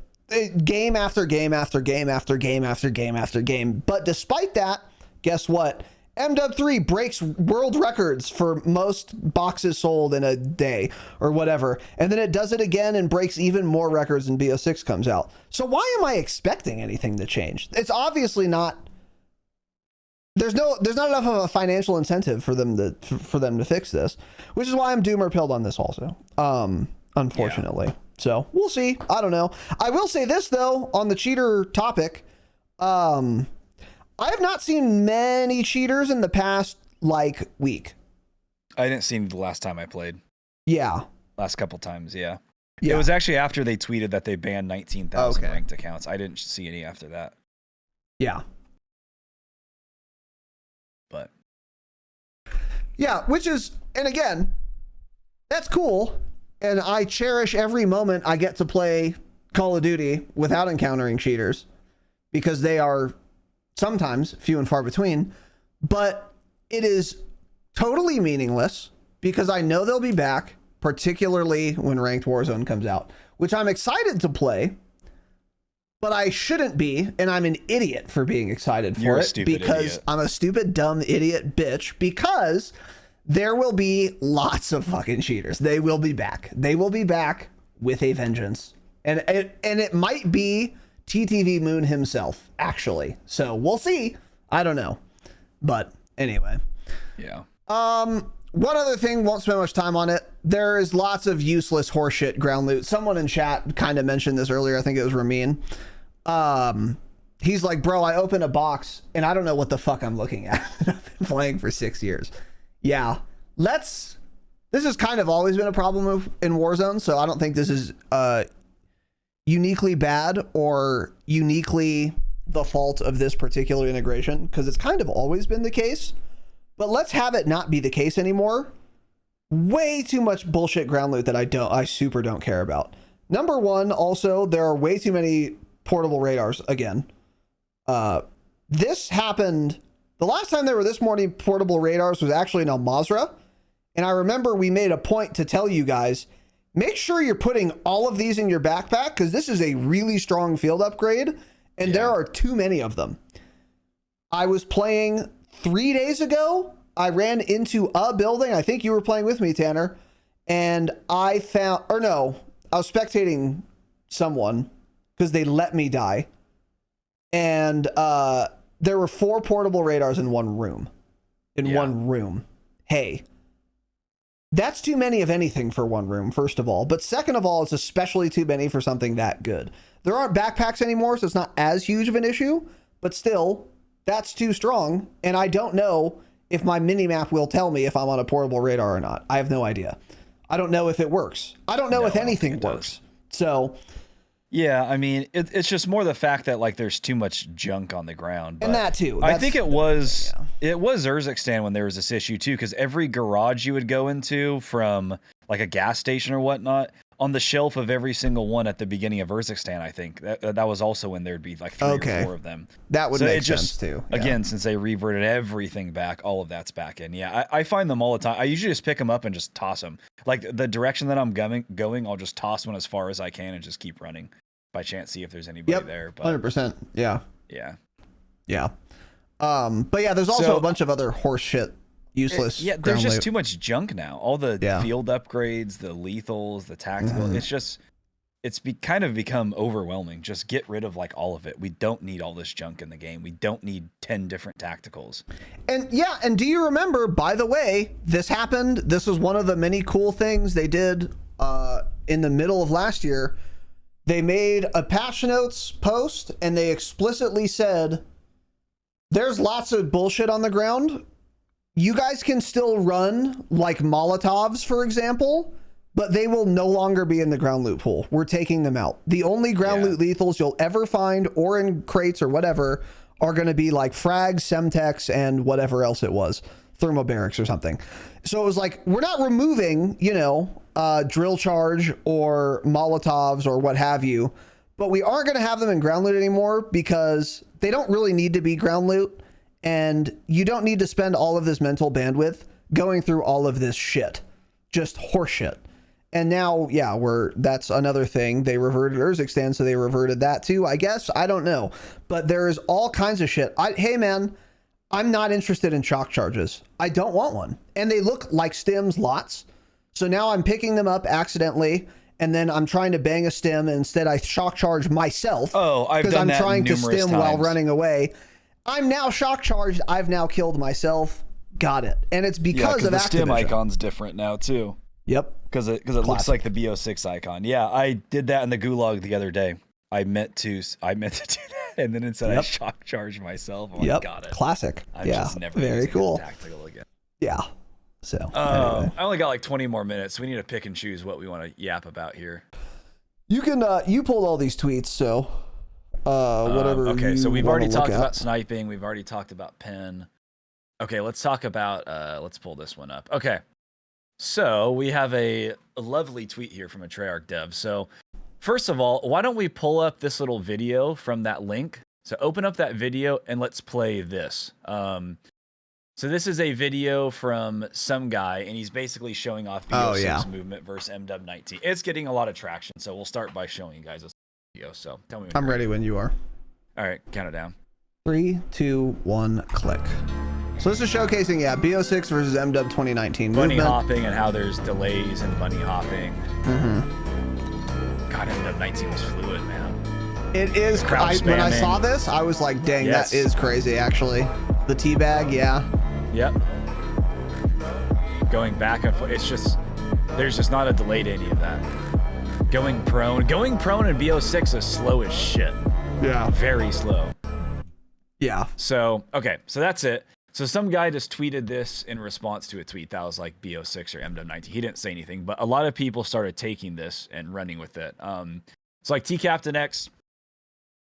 Game after game after game after game after game after game. But despite that, guess what? MW3 breaks world records for most boxes sold in a day or whatever. And then it does it again and breaks even more records when BO6 comes out. So why am I expecting anything to change? It's obviously not. There's not enough of a financial incentive for them to fix this, which is why I'm doomer pilled on this also. Unfortunately. Yeah. So we'll see. I don't know. I will say this though, on the cheater topic, I have not seen many cheaters in the past, like, week. I didn't see the last time I played. Yeah. Last couple times, yeah. It was actually after they tweeted that they banned 19,000 ranked accounts. I didn't see any after that. Yeah. But. Yeah, which is, and again, that's cool. And I cherish every moment I get to play Call of Duty without encountering cheaters, because they are sometimes few and far between, but it is totally meaningless because I know they'll be back, particularly when Ranked Warzone comes out, which I'm excited to play, but I shouldn't be, and I'm an idiot for being excited for it because idiot. I'm a stupid, dumb idiot bitch, because there will be lots of fucking cheaters. They will be back. They will be back with a vengeance. And it might be TTV Moon himself, actually. So we'll see. I don't know. But anyway. Yeah. One other thing, won't spend much time on it. There is lots of useless horseshit ground loot. Someone in chat kind of mentioned this earlier. I think it was Ramin. He's like, bro, I opened a box and I don't know what the fuck I'm looking at. I've been playing for 6 years. Yeah. This has kind of always been a problem in Warzone, so I don't think this is uniquely bad or uniquely the fault of this particular integration, because it's kind of always been the case. But let's have it not be the case anymore. Way too much bullshit ground loot that I super don't care about. Number one, also, there are way too many portable radars again. This happened, the last time there were this many portable radars was actually in Al Mazrah. And I remember we made a point to tell you guys, make sure you're putting all of these in your backpack, because this is a really strong field upgrade, and there are too many of them. I was playing 3 days ago. I ran into a building. I think you were playing with me, Tanner. And I found, or no, I was spectating someone because they let me die. And there were 4 portable radars in one room. One room. Hey. That's too many of anything for one room, first of all. But second of all, it's especially too many for something that good. There aren't backpacks anymore, so it's not as huge of an issue. But still, that's too strong. And I don't know if my minimap will tell me if I'm on a portable radar or not. I have no idea. I don't know if it works. I don't know if anything works. So... yeah, I mean, it's just more the fact that, like, there's too much junk on the ground. But and that too. I think it was Urzikstan when there was this issue too, because every garage you would go into, from like a gas station or whatnot, on the shelf of every single one at the beginning of Urzikstan, I think that was also when there'd be like 3 or 4 of them. That would make sense too. Yeah. Again, since they reverted everything back, all of that's back in. Yeah, I find them all the time. I usually just pick them up and just toss them. Like the direction that I'm going, I'll just toss one as far as I can and just keep running. By chance, see if there's anybody there. But 100%. Yeah. Yeah. Yeah. But yeah, there's also a bunch of other horse shit, useless. Yeah, there's just too much junk now. All the field upgrades, the lethals, the tactical. It's kind of become overwhelming. Just get rid of like all of it. We don't need all this junk in the game. We don't need 10 different tacticals. And yeah, and do you remember, by the way, this happened. This was one of the many cool things they did in the middle of last year. They made a patch notes post and they explicitly said, there's lots of bullshit on the ground. You guys can still run like Molotovs, for example, but they will no longer be in the ground loot pool. We're taking them out. The only ground loot lethals you'll ever find, or in crates or whatever, are going to be like frags, semtex, and whatever else it was, thermobarics or something. So it was like, we're not removing, drill charge or Molotovs or what have you, but we aren't going to have them in ground loot anymore because they don't really need to be ground loot, and you don't need to spend all of this mental bandwidth going through all of this shit. Just horseshit. And now, that's another thing. They reverted Urzikstan, so they reverted that too, I guess. I don't know. But there is all kinds of shit. Hey, man, I'm not interested in shock charges. I don't want one. And they look like stims lots. So now I'm picking them up accidentally, and then I'm trying to bang a stim, and instead I shock charge myself. Oh, I've done that because I'm trying to stim times. while running away. I'm now shock charged. I've now killed myself. Got it. And it's because of the Activision. stim icon's different now too. Yep. Because it looks like the BO6 icon. Yeah, I did that in the gulag the other day. I meant to do that, and then instead I shock charged myself. Oh, got it. Classic. I'm just never very cool. Tactical again. Yeah. So anyway. I only got like 20 more minutes. So we need to pick and choose what we want to yap about here. You can you pulled all these tweets, so whatever. Okay, so we've already talked about sniping. We've already talked about pen. Okay, let's talk about. Let's pull this one up. Okay. So we have a lovely tweet here from a Treyarch dev. So first of all, why don't we pull up this little video from that link? So open up that video and let's play this. So this is a video from some guy, and he's basically showing off BO6 movement versus MW19. It's getting a lot of traction, so we'll start by showing you guys this video. So tell me when I'm ready when you are. All right, count it down. 3, 2, 1, click. So this is showcasing, BO6 versus MW 2019 bunny movement. Hopping and how there's delays in bunny hopping. God, MW19 was fluid, man. It is. When I saw this, I was like, dang, that is crazy, actually. The teabag, Yep. Going back and forth. It's just, there's just not a delay to any of that. Going prone in BO6 is slow as shit. Yeah. Very slow. Yeah. So, okay, so that's it. So some guy just tweeted this in response to a tweet that was like BO6 or MW19. He didn't say anything, but a lot of people started taking this and running with it. It's like T-Captain X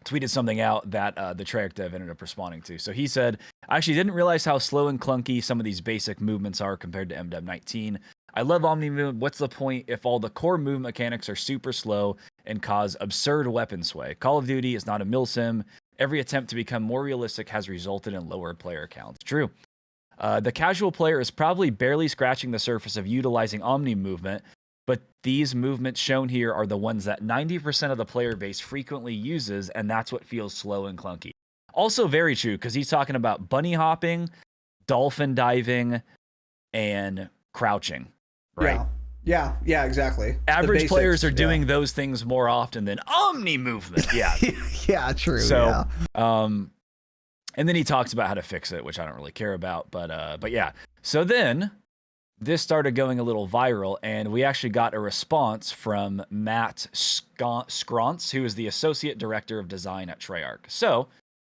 tweeted something out that the Treyarch dev ended up responding to. So he said, I actually didn't realize how slow and clunky some of these basic movements are compared to MW19. I love Omni movement. What's the point if all the core movement mechanics are super slow and cause absurd weapon sway? Call of Duty is not a milsim. Every attempt to become more realistic has resulted in lower player counts. True. The casual player is probably barely scratching the surface of utilizing Omni movement, but these movements shown here are the ones that 90% of the player base frequently uses, and that's what feels slow and clunky. Also very true, because he's talking about bunny hopping, dolphin diving, and crouching, right? Yeah, exactly. Average players are doing those things more often than Omni movement. Yeah. Yeah, true. So, and then he talks about how to fix it, which I don't really care about, but yeah. So then this started going a little viral, and we actually got a response from Matt Scrontz, who is the associate director of design at Treyarch. So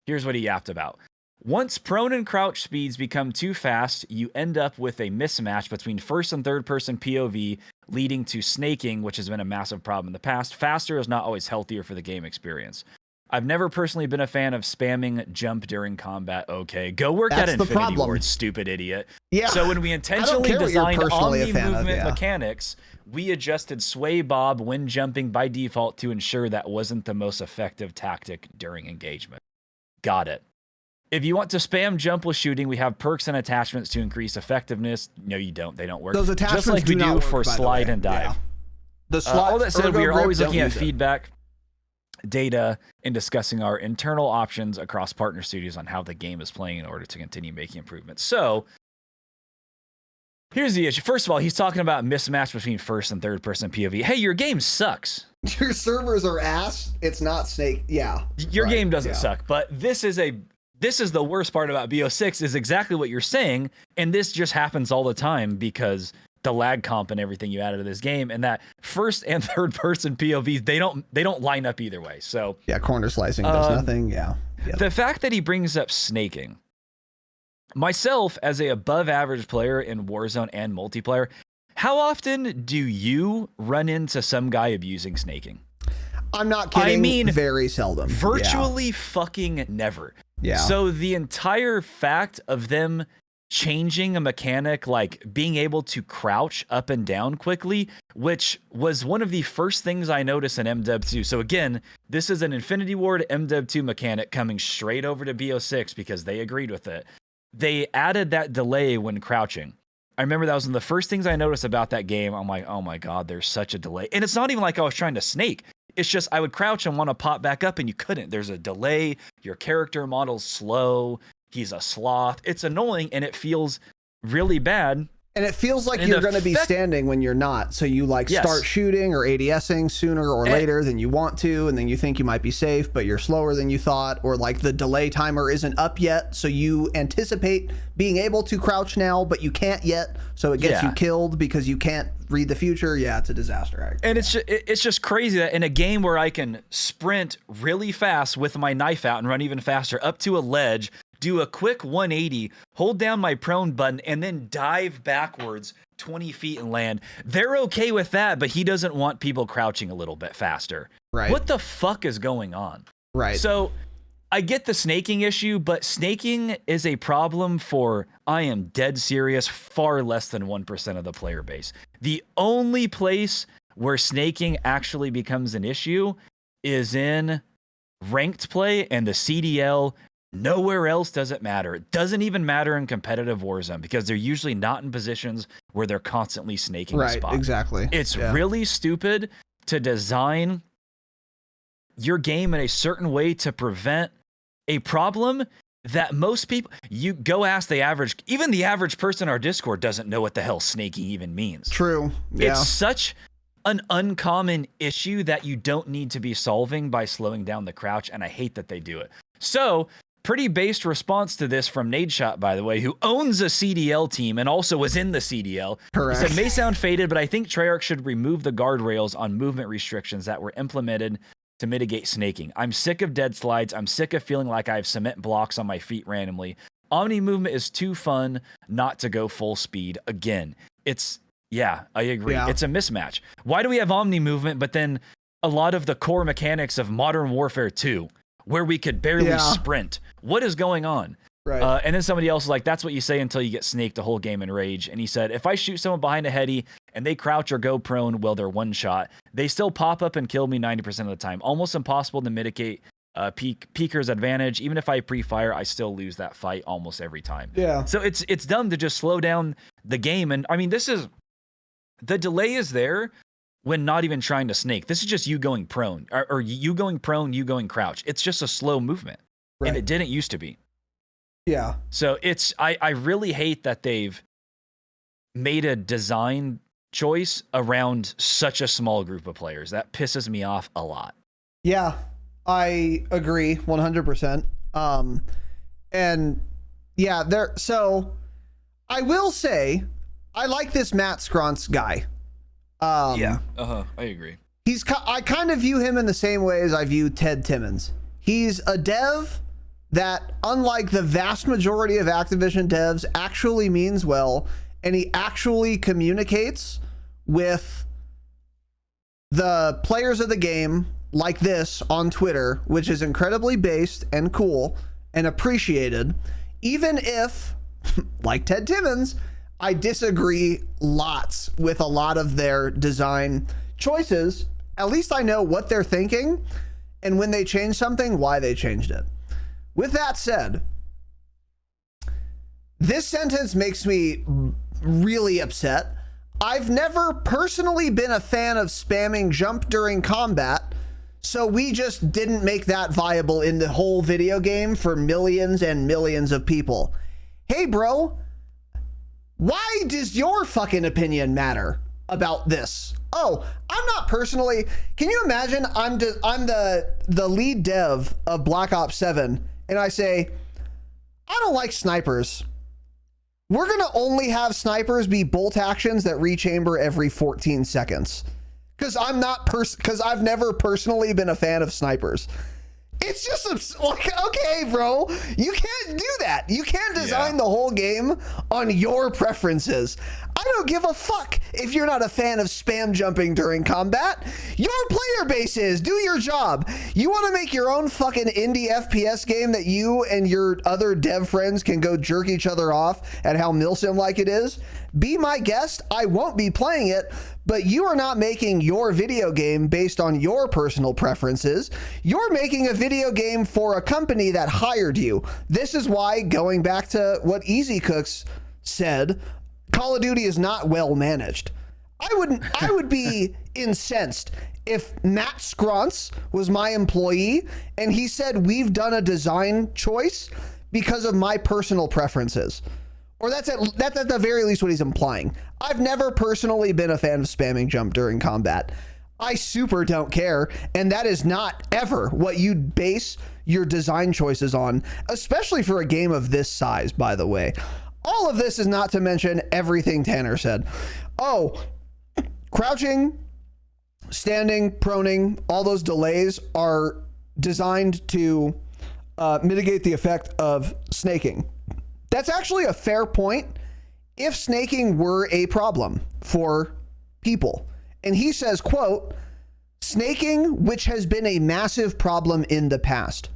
here's what he yapped about. Once prone and crouch speeds become too fast, you end up with a mismatch between first and third person POV, leading to snaking, which has been a massive problem in the past. Faster is not always healthier for the game experience. I've never personally been a fan of spamming jump during combat. Okay, go work at Infinity Ward, stupid idiot. Yeah. So when we intentionally designed Omni movement mechanics, we adjusted sway bob when jumping by default to ensure that wasn't the most effective tactic during engagement. Got it. If you want to spam jump with shooting, we have perks and attachments to increase effectiveness. No, you don't. They don't work. Those attachments just like we do work, for slide and dive. Yeah. The slide. All that said, we are always looking at feedback. data and discussing our internal options across partner studios on how the game is playing in order to continue making improvements. So here's the issue. First of all, he's talking about mismatch between first and third person POV. Hey, your game sucks. Your servers are ass. It's not Snake. Yeah. Your game doesn't suck, but this is the worst part about BO6 is exactly what you're saying. And this just happens all the time because the lag comp and everything you added to this game, and that first and third person POVs, they don't line up either way. So yeah, corner slicing does nothing. Yeah. The fact that he brings up snaking, myself as a above average player in Warzone and multiplayer, how often do you run into some guy abusing snaking? I'm not kidding. I mean, very seldom. Virtually fucking never. Yeah. So the entire fact of them changing a mechanic like being able to crouch up and down quickly, which was one of the first things I noticed in MW2. So again, this is an Infinity Ward MW2 mechanic coming straight over to BO6 because they agreed with it. They added that delay when crouching. I remember that was one of the first things I noticed about that game. I'm like, oh my God, there's such a delay. And it's not even like I was trying to snake. It's just I would crouch and want to pop back up and you couldn't. There's a delay. Your character model's slow. He's a sloth. It's annoying and it feels really bad. And it feels like you're going to be standing when you're not. So you start shooting or ADSing sooner or later than you want to. And then you think you might be safe, but you're slower than you thought. Or like the delay timer isn't up yet. So you anticipate being able to crouch now, but you can't yet. So it gets you killed because you can't read the future. Yeah, it's a disaster. And it's just crazy that in a game where I can sprint really fast with my knife out and run even faster up to a ledge, do a quick 180, hold down my prone button, and then dive backwards 20 feet and land. They're okay with that, but he doesn't want people crouching a little bit faster. Right. What the fuck is going on? Right. So I get the snaking issue, but snaking is a problem for, I am dead serious, far less than 1% of the player base. The only place where snaking actually becomes an issue is in ranked play and the CDL. Nowhere else does it matter. It doesn't even matter in competitive Warzone because they're usually not in positions where they're constantly snaking the spot. Right, exactly. It's really stupid to design your game in a certain way to prevent a problem that most people, you go ask the average, even the average person on our Discord doesn't know what the hell snaking even means. True. Yeah. It's such an uncommon issue that you don't need to be solving by slowing down the crouch, and I hate that they do it. So, pretty based response to this from Nadeshot, by the way, who owns a CDL team and also was in the CDL. Correct. He said, may sound faded, but I think Treyarch should remove the guardrails on movement restrictions that were implemented to mitigate snaking. I'm sick of dead slides. I'm sick of feeling like I have cement blocks on my feet randomly. Omni movement is too fun not to go full speed. Again, I agree. Yeah. It's a mismatch. Why do we have Omni movement, but then a lot of the core mechanics of Modern Warfare 2, where we could barely sprint? What is going on? Right. And then somebody else is like, that's what you say until you get snaked a whole game in Rage. And he said, if I shoot someone behind a heady and they crouch or go prone while they're one shot, they still pop up and kill me 90% of the time. Almost impossible to mitigate Peeker's advantage. Even if I pre-fire, I still lose that fight almost every time. Yeah. So it's dumb to just slow down the game. And I mean, the delay is there when not even trying to snake. This is just you going prone, or you going prone, you going crouch. It's just a slow movement. Right. And it didn't used to be. Yeah. So I really hate that they've made a design choice around such a small group of players. That pisses me off a lot. Yeah, I agree 100%. And yeah, so I will say I like this Matt Scrontz guy. I agree. I kind of view him in the same way as I view Ted Timmons. He's a dev that, unlike the vast majority of Activision devs, actually means well, and he actually communicates with the players of the game like this on Twitter, which is incredibly based and cool and appreciated, even if, like Ted Timmons, I disagree lots with a lot of their design choices. At least I know what they're thinking, and when they change something, why they changed it. With that said, this sentence makes me really upset. I've never personally been a fan of spamming jump during combat, So we just didn't make that viable in the whole video game for millions and millions of people. Hey, bro, why does your fucking opinion matter about this? Oh, I'm not personally. Can you imagine I'm the lead dev of Black Ops 7 and I say, I don't like snipers. We're going to only have snipers be bolt actions that rechamber every 14 seconds. Because I've never personally been a fan of snipers. It's just like, okay, bro, you can't do that. You can't design the whole game on your preferences. I don't give a fuck if you're not a fan of spam jumping during combat. Your player base is. Do your job. You want to make your own fucking indie FPS game that you and your other dev friends can go jerk each other off at how milsim like it is? Be my guest. I won't be playing it, but you are not making your video game based on your personal preferences. You're making a video game for a company that hired you. This is why, going back to what Easy Cooks said, Call of Duty is not well managed. I would be incensed if Matt Scronce was my employee and he said, we've done a design choice because of my personal preferences. Or that's at the very least what he's implying. I've never personally been a fan of spamming jump during combat. I super don't care, and that is not ever what you'd base your design choices on, especially for a game of this size, by the way. All of this is not to mention everything Tanner said. Oh, crouching, standing, proning, all those delays are designed to mitigate the effect of snaking. That's actually a fair point if snaking were a problem for people. And he says, quote, snaking, which has been a massive problem in the past.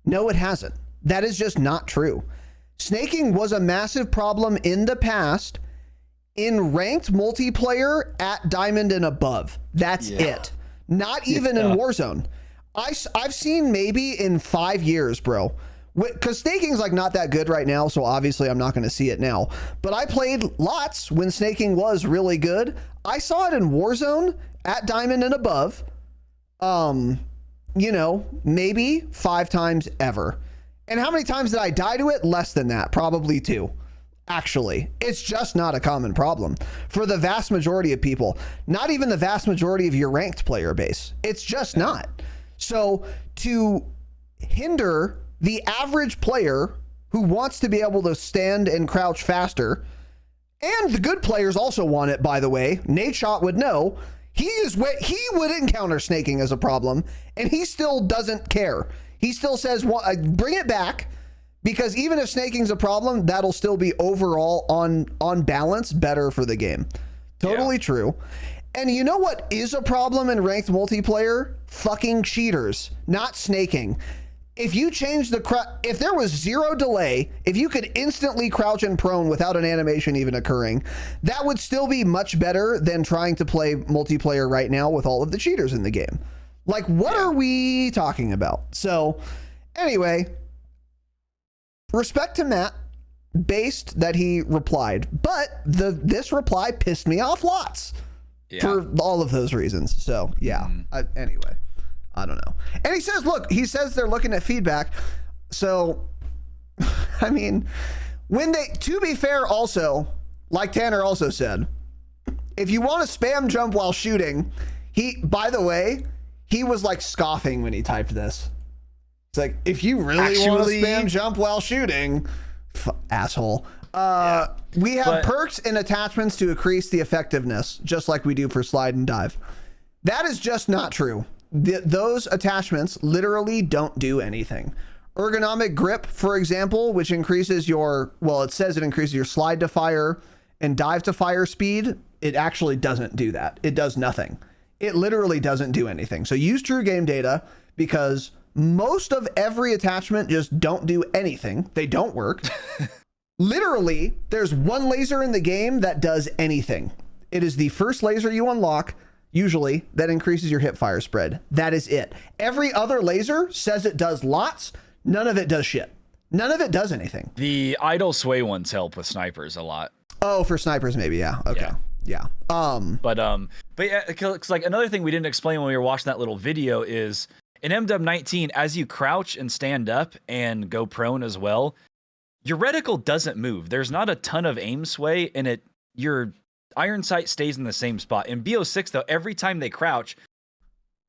No, it hasn't. That is just not true. Snaking was a massive problem in the past in ranked multiplayer at Diamond and above. That's it. Not even in Warzone. I've seen maybe in 5 years, bro. Because snaking's like not that good right now, so obviously I'm not going to see it now. But I played lots when snaking was really good. I saw it in Warzone at Diamond and above. You know, maybe 5 times ever. And how many times did I die to it? Less than that, probably 2. Actually, it's just not a common problem for the vast majority of people. Not even the vast majority of your ranked player base. It's just not. So to hinder the average player who wants to be able to stand and crouch faster, and the good players also want it, by the way. Nate Shot would know. He would encounter snaking as a problem, and he still doesn't care. He still says, well, bring it back, because even if snaking's a problem, that'll still be overall on balance better for the game. Totally true. And you know what is a problem in ranked multiplayer? Fucking cheaters, not snaking. If you change if there was 0 delay, if you could instantly crouch and prone without an animation even occurring, that would still be much better than trying to play multiplayer right now with all of the cheaters in the game. Like, what are we talking about? So anyway, respect to Matt, based that he replied, but this reply pissed me off lots for all of those reasons. So anyway. I don't know. And he says they're looking at feedback. So, I mean, to be fair also, like Tanner also said, if you want to spam jump while shooting, by the way, he was like scoffing when he typed this. It's like, if you really want to spam jump while shooting, asshole. We have perks and attachments to increase the effectiveness, just like we do for slide and dive. That is just not true. Those attachments literally don't do anything. Ergonomic grip, for example, which increases it says it increases your slide to fire and dive to fire speed. It actually doesn't do that. It does nothing. It literally doesn't do anything. So use true game data, because most of every attachment just don't do anything. They don't work. Literally, there's one laser in the game that does anything. It is the first laser you unlock, usually, that increases your hip fire spread. That is it. Every other laser says it does lots. None of it does shit. None of it does anything. The idle sway ones help with snipers a lot. Oh, for snipers, maybe. Yeah. Okay. Yeah. But yeah, it's like another thing we didn't explain when we were watching that little video is in MW19, as you crouch and stand up and go prone as well, your reticle doesn't move. There's not a ton of aim sway, and your iron sight stays in the same spot. In BO6 though, every time they crouch,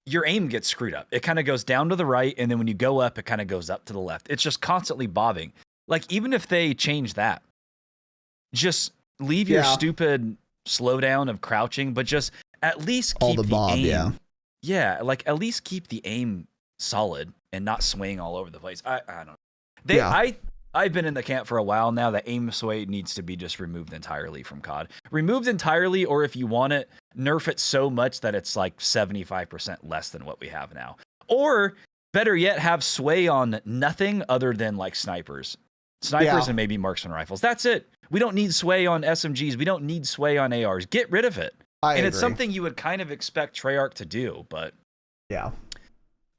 your aim gets screwed up. It kind of goes down to the right, and then when you go up, it kind of goes up to the left. It's just constantly bobbing. Like, even if they change that, just leave your stupid slowdown of crouching, but just at least keep the bob, aim. Yeah, like at least keep the aim solid and not swaying all over the place. I don't know. I've been in the camp for a while now that aim sway needs to be just removed entirely from COD. Removed entirely, or if you want it, nerf it so much that it's like 75% less than what we have now. Or better yet, have sway on nothing other than like snipers. And maybe marksman rifles. That's it. We don't need sway on SMGs. We don't need sway on ARs. Get rid of it. I agree. It's something you would kind of expect Treyarch to do, but yeah,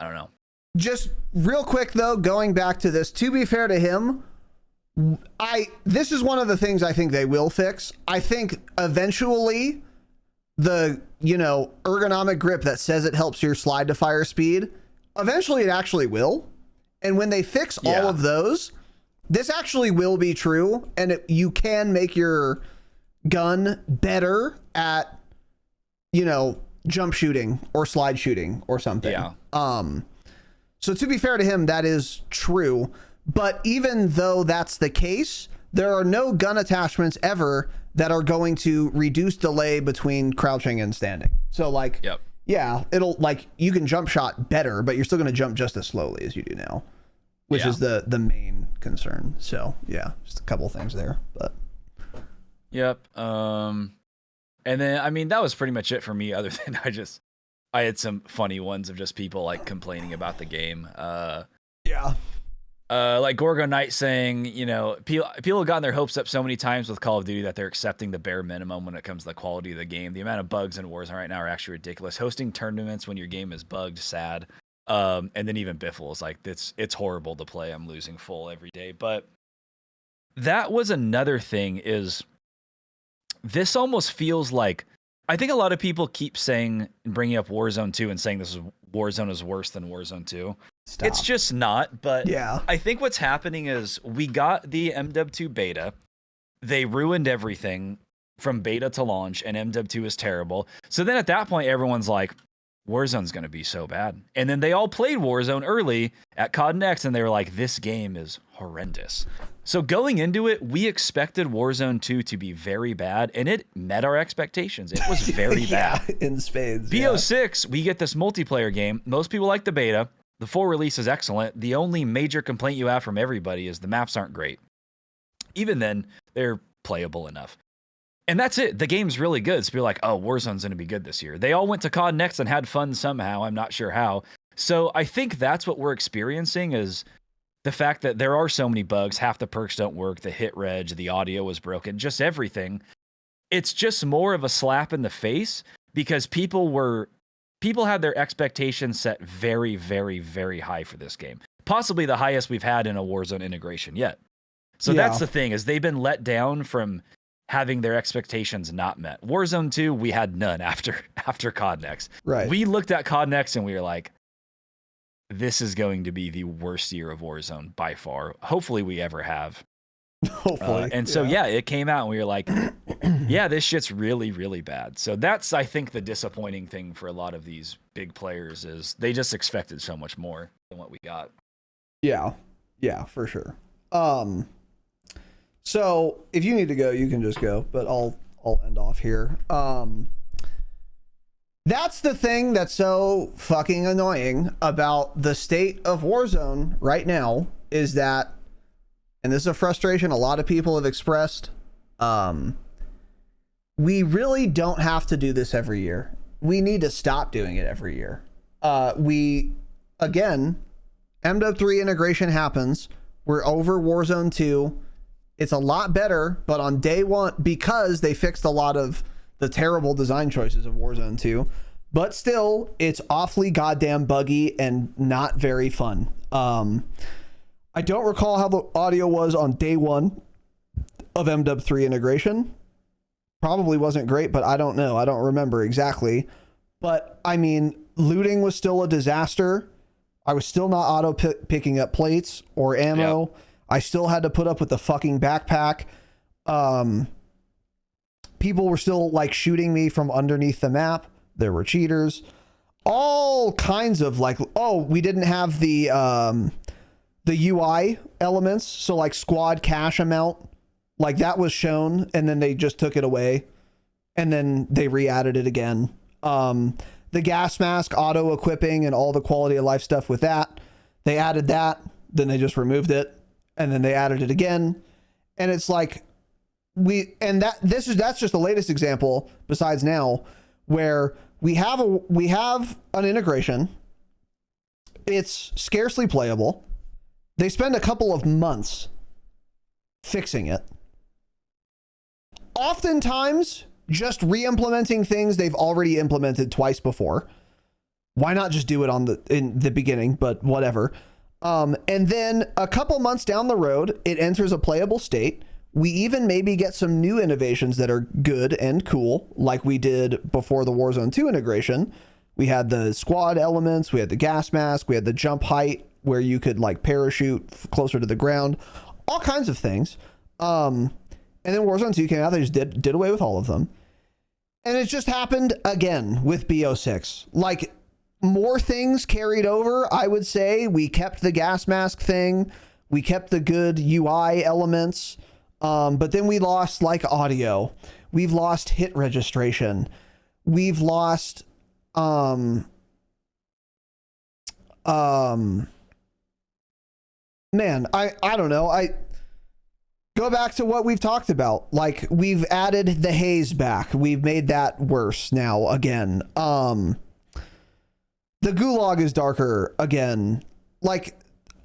I don't know. Just real quick though, going back to this, to be fair to him, this is one of the things I think they will fix. I think eventually the, ergonomic grip that says it helps your slide to fire speed, eventually it actually will. And when they fix all of those, this actually will be true, and you can make your gun better at, jump shooting or slide shooting or something. Yeah. So to be fair to him, that is true. But even though that's the case, there are no gun attachments ever that are going to reduce delay between crouching and standing. So like, it'll like, you can jump shot better, but you're still going to jump just as slowly as you do now, which is the main concern. So yeah, just a couple things there, but. Yep. And then, I mean, that was pretty much it for me, other than I had some funny ones of just people like complaining about the game. Like Gorgo Knight saying, people have gotten their hopes up so many times with Call of Duty that they're accepting the bare minimum when it comes to the quality of the game. The amount of bugs in Warzone right now are actually ridiculous. Hosting tournaments when your game is bugged, sad. And then even Biffle is like, it's horrible to play. I'm losing full every day. But that was another thing is this almost feels like, I think a lot of people keep saying and bringing up Warzone 2 and saying Warzone is worse than Warzone 2. Stop. It's just not, but I think what's happening is we got the MW2 beta. They ruined everything from beta to launch, and MW2 is terrible. So then at that point, everyone's like, Warzone's going to be so bad. And then they all played Warzone early at COD Next, and they were like, this game is horrendous. So going into it, we expected Warzone 2 to be very bad, and it met our expectations. It was very bad. In spades. BO6, we get this multiplayer game. Most people like the beta. The full release is excellent. The only major complaint you have from everybody is the maps aren't great. Even then, they're playable enough. And that's it. The game's really good. So you're like, oh, Warzone's going to be good this year. They all went to COD Next and had fun somehow. I'm not sure how. So I think that's what we're experiencing is the fact that there are so many bugs. Half the perks don't work. The hit reg, the audio was broken, just everything. It's just more of a slap in the face because people had their expectations set very, very, very high for this game. Possibly the highest we've had in a Warzone integration yet. So that's the thing is they've been let down from having their expectations not met. Warzone 2, we had none after COD Next. Right. We looked at COD Next and we were like, this is going to be the worst year of Warzone by far. Hopefully we ever have. Hopefully. And so, it came out and we were like, yeah, this shit's really, really bad. So that's, I think, the disappointing thing for a lot of these big players is they just expected so much more than what we got. Yeah. Yeah, for sure. So if you need to go, you can just go, but I'll end off here. That's the thing that's so fucking annoying about the state of Warzone right now is that, and this is a frustration a lot of people have expressed, we really don't have to do this every year. We need to stop doing it every year. Again, MW3 integration happens. We're over Warzone 2. It's a lot better, but on day one, because they fixed a lot of the terrible design choices of Warzone 2, but still, it's awfully goddamn buggy and not very fun. I don't recall how the audio was on day one of MW3 integration, probably wasn't great, but I don't know. I don't remember exactly. But I mean, looting was still a disaster. I was still not auto picking up plates or ammo. Yep. I still had to put up with the fucking backpack. People were still like shooting me from underneath the map. There were cheaters. All kinds of like, oh, we didn't have the UI elements. So like squad cash amount, like that was shown and then they just took it away and then they re-added it again. The gas mask auto equipping and all the quality of life stuff with that, they added that, then they just removed it and then they added it again. And it's like that's just the latest example besides now where we have an integration. It's scarcely playable. They spend a couple of months fixing it. Oftentimes just re-implementing things they've already implemented twice before. Why not just do it in the beginning, but whatever. And then a couple months down the road, it enters a playable state. We even maybe get some new innovations that are good and cool, like we did before the Warzone 2 integration. We had the squad elements, we had the gas mask, we had the jump height where you could like parachute closer to the ground, all kinds of things. And then Warzone 2 came out, they just did away with all of them. And it just happened again with BO6. Like, more things carried over, I would say. We kept the gas mask thing. We kept the good UI elements. But then we lost, like, audio. We've lost hit registration. We've lost... man, I don't know. Go back to what we've talked about. Like, we've added the haze back. We've made that worse now again. The gulag is darker again. Like,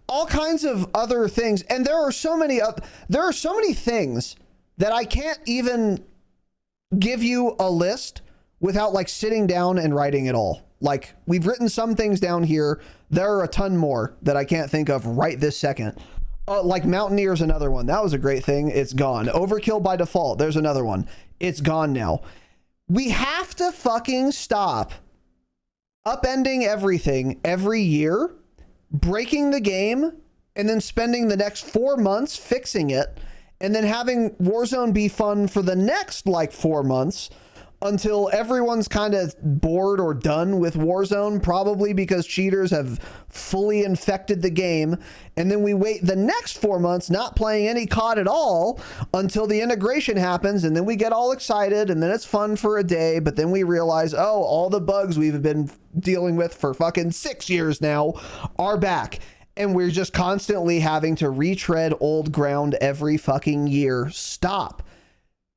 all kinds of other things. And there are so many things that I can't even give you a list without like sitting down and writing it all. Like, we've written some things down here. There are a ton more that I can't think of right this second. Like Mountaineer's another one. That was a great thing. It's gone. Overkill by default. There's another one. It's gone now. We have to fucking stop upending everything every year, breaking the game, and then spending the next 4 months fixing it, and then having Warzone be fun for the next like 4 months until everyone's kind of bored or done with Warzone, probably because cheaters have fully infected the game. And then we wait the next 4 months not playing any COD at all until the integration happens. And then we get all excited and then it's fun for a day. But then we realize, oh, all the bugs we've been dealing with for fucking 6 years now are back. And we're just constantly having to retread old ground every fucking year. Stop.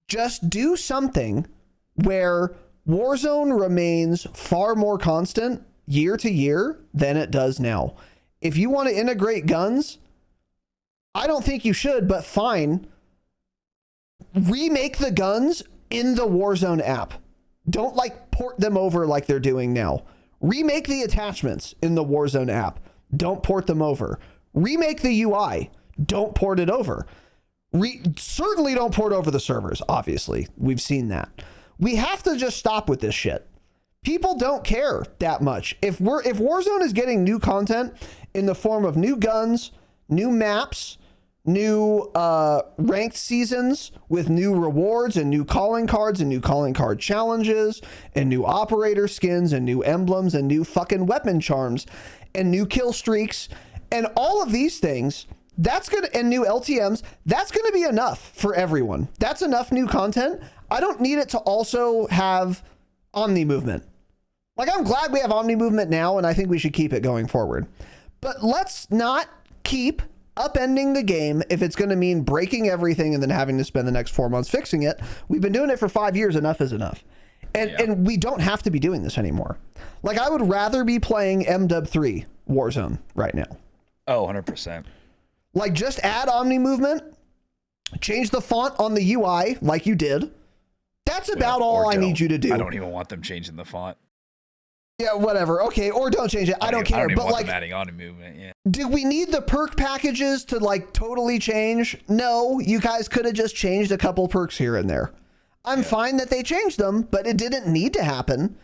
Just do something where Warzone remains far more constant year to year than it does now. If you want to integrate guns, I don't think you should, but fine. Remake the guns in the Warzone app. Don't like port them over like they're doing now. Remake the attachments in the Warzone app. Don't port them over. Remake the UI. Don't port it over. Certainly don't port over the servers, obviously. We've seen that. We have to just stop with this shit. People don't care that much. If Warzone is getting new content in the form of new guns, new maps, new ranked seasons with new rewards and new calling cards and new calling card challenges and new operator skins and new emblems and new fucking weapon charms and new kill streaks and all of these things, and new LTMs, that's gonna be enough for everyone. That's enough new content. I don't need it to also have Omni movement. Like, I'm glad we have Omni movement now, and I think we should keep it going forward. But let's not keep upending the game if it's going to mean breaking everything and then having to spend the next 4 months fixing it. We've been doing it for 5 years. Enough is enough. And we don't have to be doing this anymore. Like, I would rather be playing MW3 Warzone right now. Oh, 100%. Like, just add Omni movement, change the font on the UI like you did. That's about all I need you to do. I don't even want them changing the font. Yeah, whatever. Okay, or don't change it. I don't care. I don't even but want like, them adding on movement. Yeah. Do we need the perk packages to like totally change? No, you guys could have just changed a couple perks here and there. I'm fine that they changed them, but it didn't need to happen.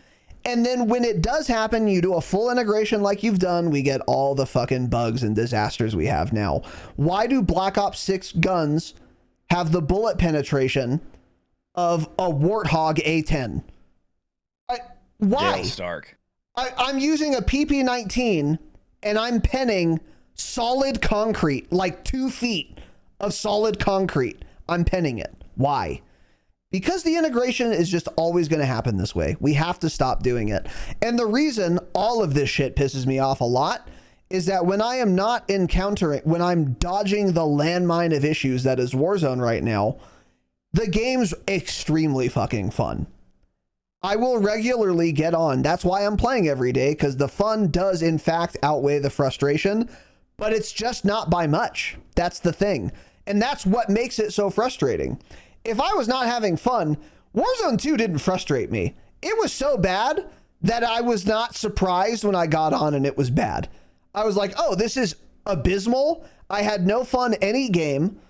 And then when it does happen, you do a full integration like you've done, we get all the fucking bugs and disasters we have now. Why do Black Ops 6 guns have the bullet penetration of a Warthog A10? Why? Yeah, Stark. I'm using a PP-19 and I'm penning solid concrete, like 2 feet of solid concrete. I'm penning it. Why? Because the integration is just always going to happen this way. We have to stop doing it. And the reason all of this shit pisses me off a lot is that when I am not encountering, when I'm dodging the landmine of issues that is Warzone right now, the game's extremely fucking fun. I will regularly get on. That's why I'm playing every day, because the fun does in fact outweigh the frustration, but it's just not by much. That's the thing. And that's what makes it so frustrating. If I was not having fun, Warzone 2 didn't frustrate me. It was so bad that I was not surprised when I got on and it was bad. I was like, oh, this is abysmal. I had no fun any game.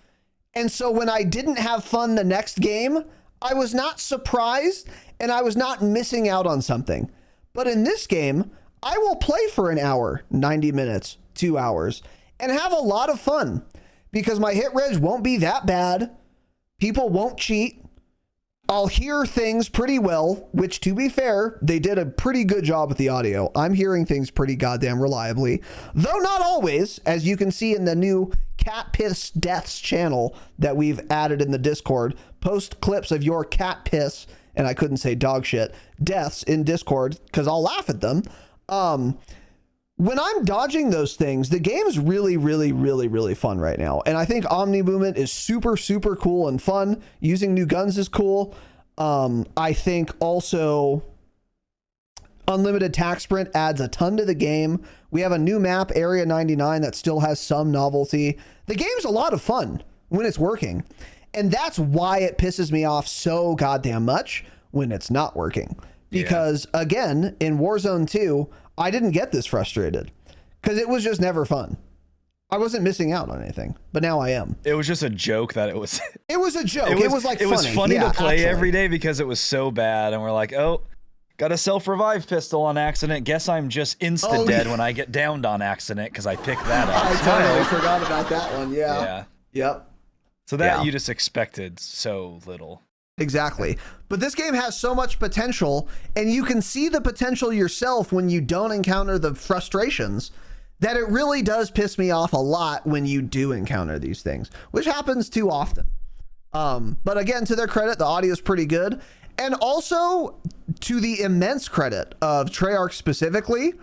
And so when I didn't have fun the next game, I was not surprised and I was not missing out on something. But in this game, I will play for an hour, 90 minutes, 2 hours, and have a lot of fun because my hit reg won't be that bad. People won't cheat. I'll hear things pretty well, which to be fair, they did a pretty good job with the audio. I'm hearing things pretty goddamn reliably, though not always, as you can see in the new Cat Piss Deaths channel that we've added in the Discord. Post clips of your cat piss, and I couldn't say dog shit, deaths in Discord because I'll laugh at them. When I'm dodging those things, the game's really, really, really, really fun right now. And I think Omni Movement is super, super cool and fun. Using new guns is cool. I think also Unlimited Tac Sprint adds a ton to the game. We have a new map, Area 99, that still has some novelty. The game's a lot of fun when it's working. And that's why it pisses me off so goddamn much when it's not working. Because again, in Warzone 2, I didn't get this frustrated because it was just never fun. I wasn't missing out on anything, but now I am. It was just a joke that it was. It was a joke. It was like it was funny yeah, to play actually. every day because it was so bad, and we're like, oh, got a self-revive pistol on accident. Guess I'm just insta-dead when I get downed on accident because I picked that up. I totally forgot about that one. Yeah. Yeah. Yep. So that you just expected so little. Exactly. But this game has so much potential, and you can see the potential yourself when you don't encounter the frustrations, that it really does piss me off a lot when you do encounter these things, which happens too often. But again, to their credit, the audio is pretty good. And also to the immense credit of Treyarch specifically,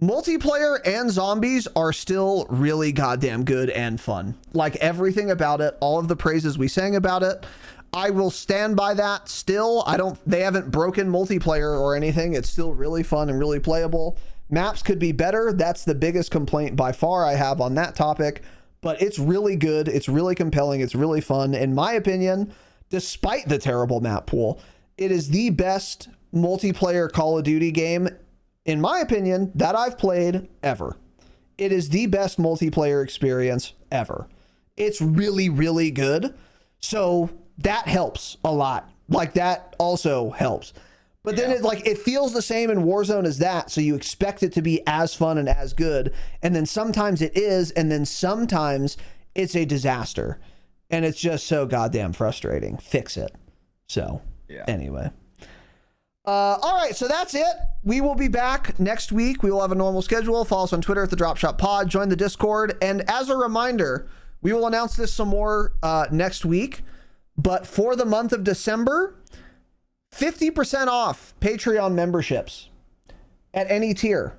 multiplayer and zombies are still really goddamn good and fun. Like everything about it, all of the praises we sang about it, I will stand by that still. They haven't broken multiplayer or anything. It's still really fun and really playable. Maps could be better. That's the biggest complaint by far I have on that topic, but it's really good. It's really compelling. It's really fun. In my opinion, despite the terrible map pool, it is the best multiplayer Call of Duty game, in my opinion, that I've played ever. It is the best multiplayer experience ever. It's really, really good. So that helps a lot. Like that also helps. But then it feels the same in Warzone as that. So you expect it to be as fun and as good. And then sometimes it is. And then sometimes it's a disaster. And it's just so goddamn frustrating. Fix it. So anyway. All right, so that's it. We will be back next week. We will have a normal schedule. Follow us on Twitter at the Dropshot Pod. Join the Discord. And as a reminder, we will announce this some more next week. But for the month of December, 50% off Patreon memberships at any tier.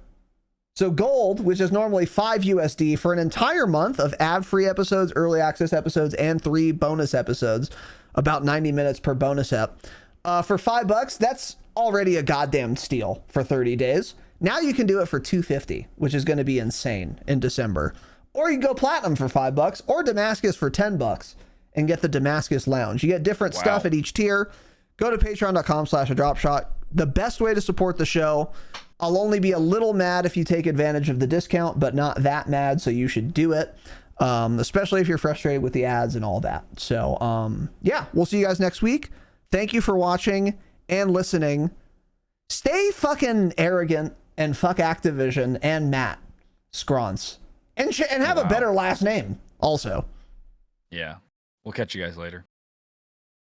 So gold, which is normally $5 USD for an entire month of ad-free episodes, early access episodes, and 3 bonus episodes, about 90 minutes per bonus ep. For $5, that's already a goddamn steal for 30 days. Now you can do it for $250, which is going to be insane in December. Or you can go platinum for $5 or Damascus for $10 and get the Damascus Lounge. You get different stuff at each tier. Go to patreon.com/adropshot. The best way to support the show. I'll only be a little mad if you take advantage of the discount, but not that mad, so you should do it. Especially if you're frustrated with the ads and all that. So, yeah, we'll see you guys next week. Thank you for watching and listening. Stay fucking arrogant and fuck Activision and Matt Scrons. And have a better last name also. Yeah. We'll catch you guys later.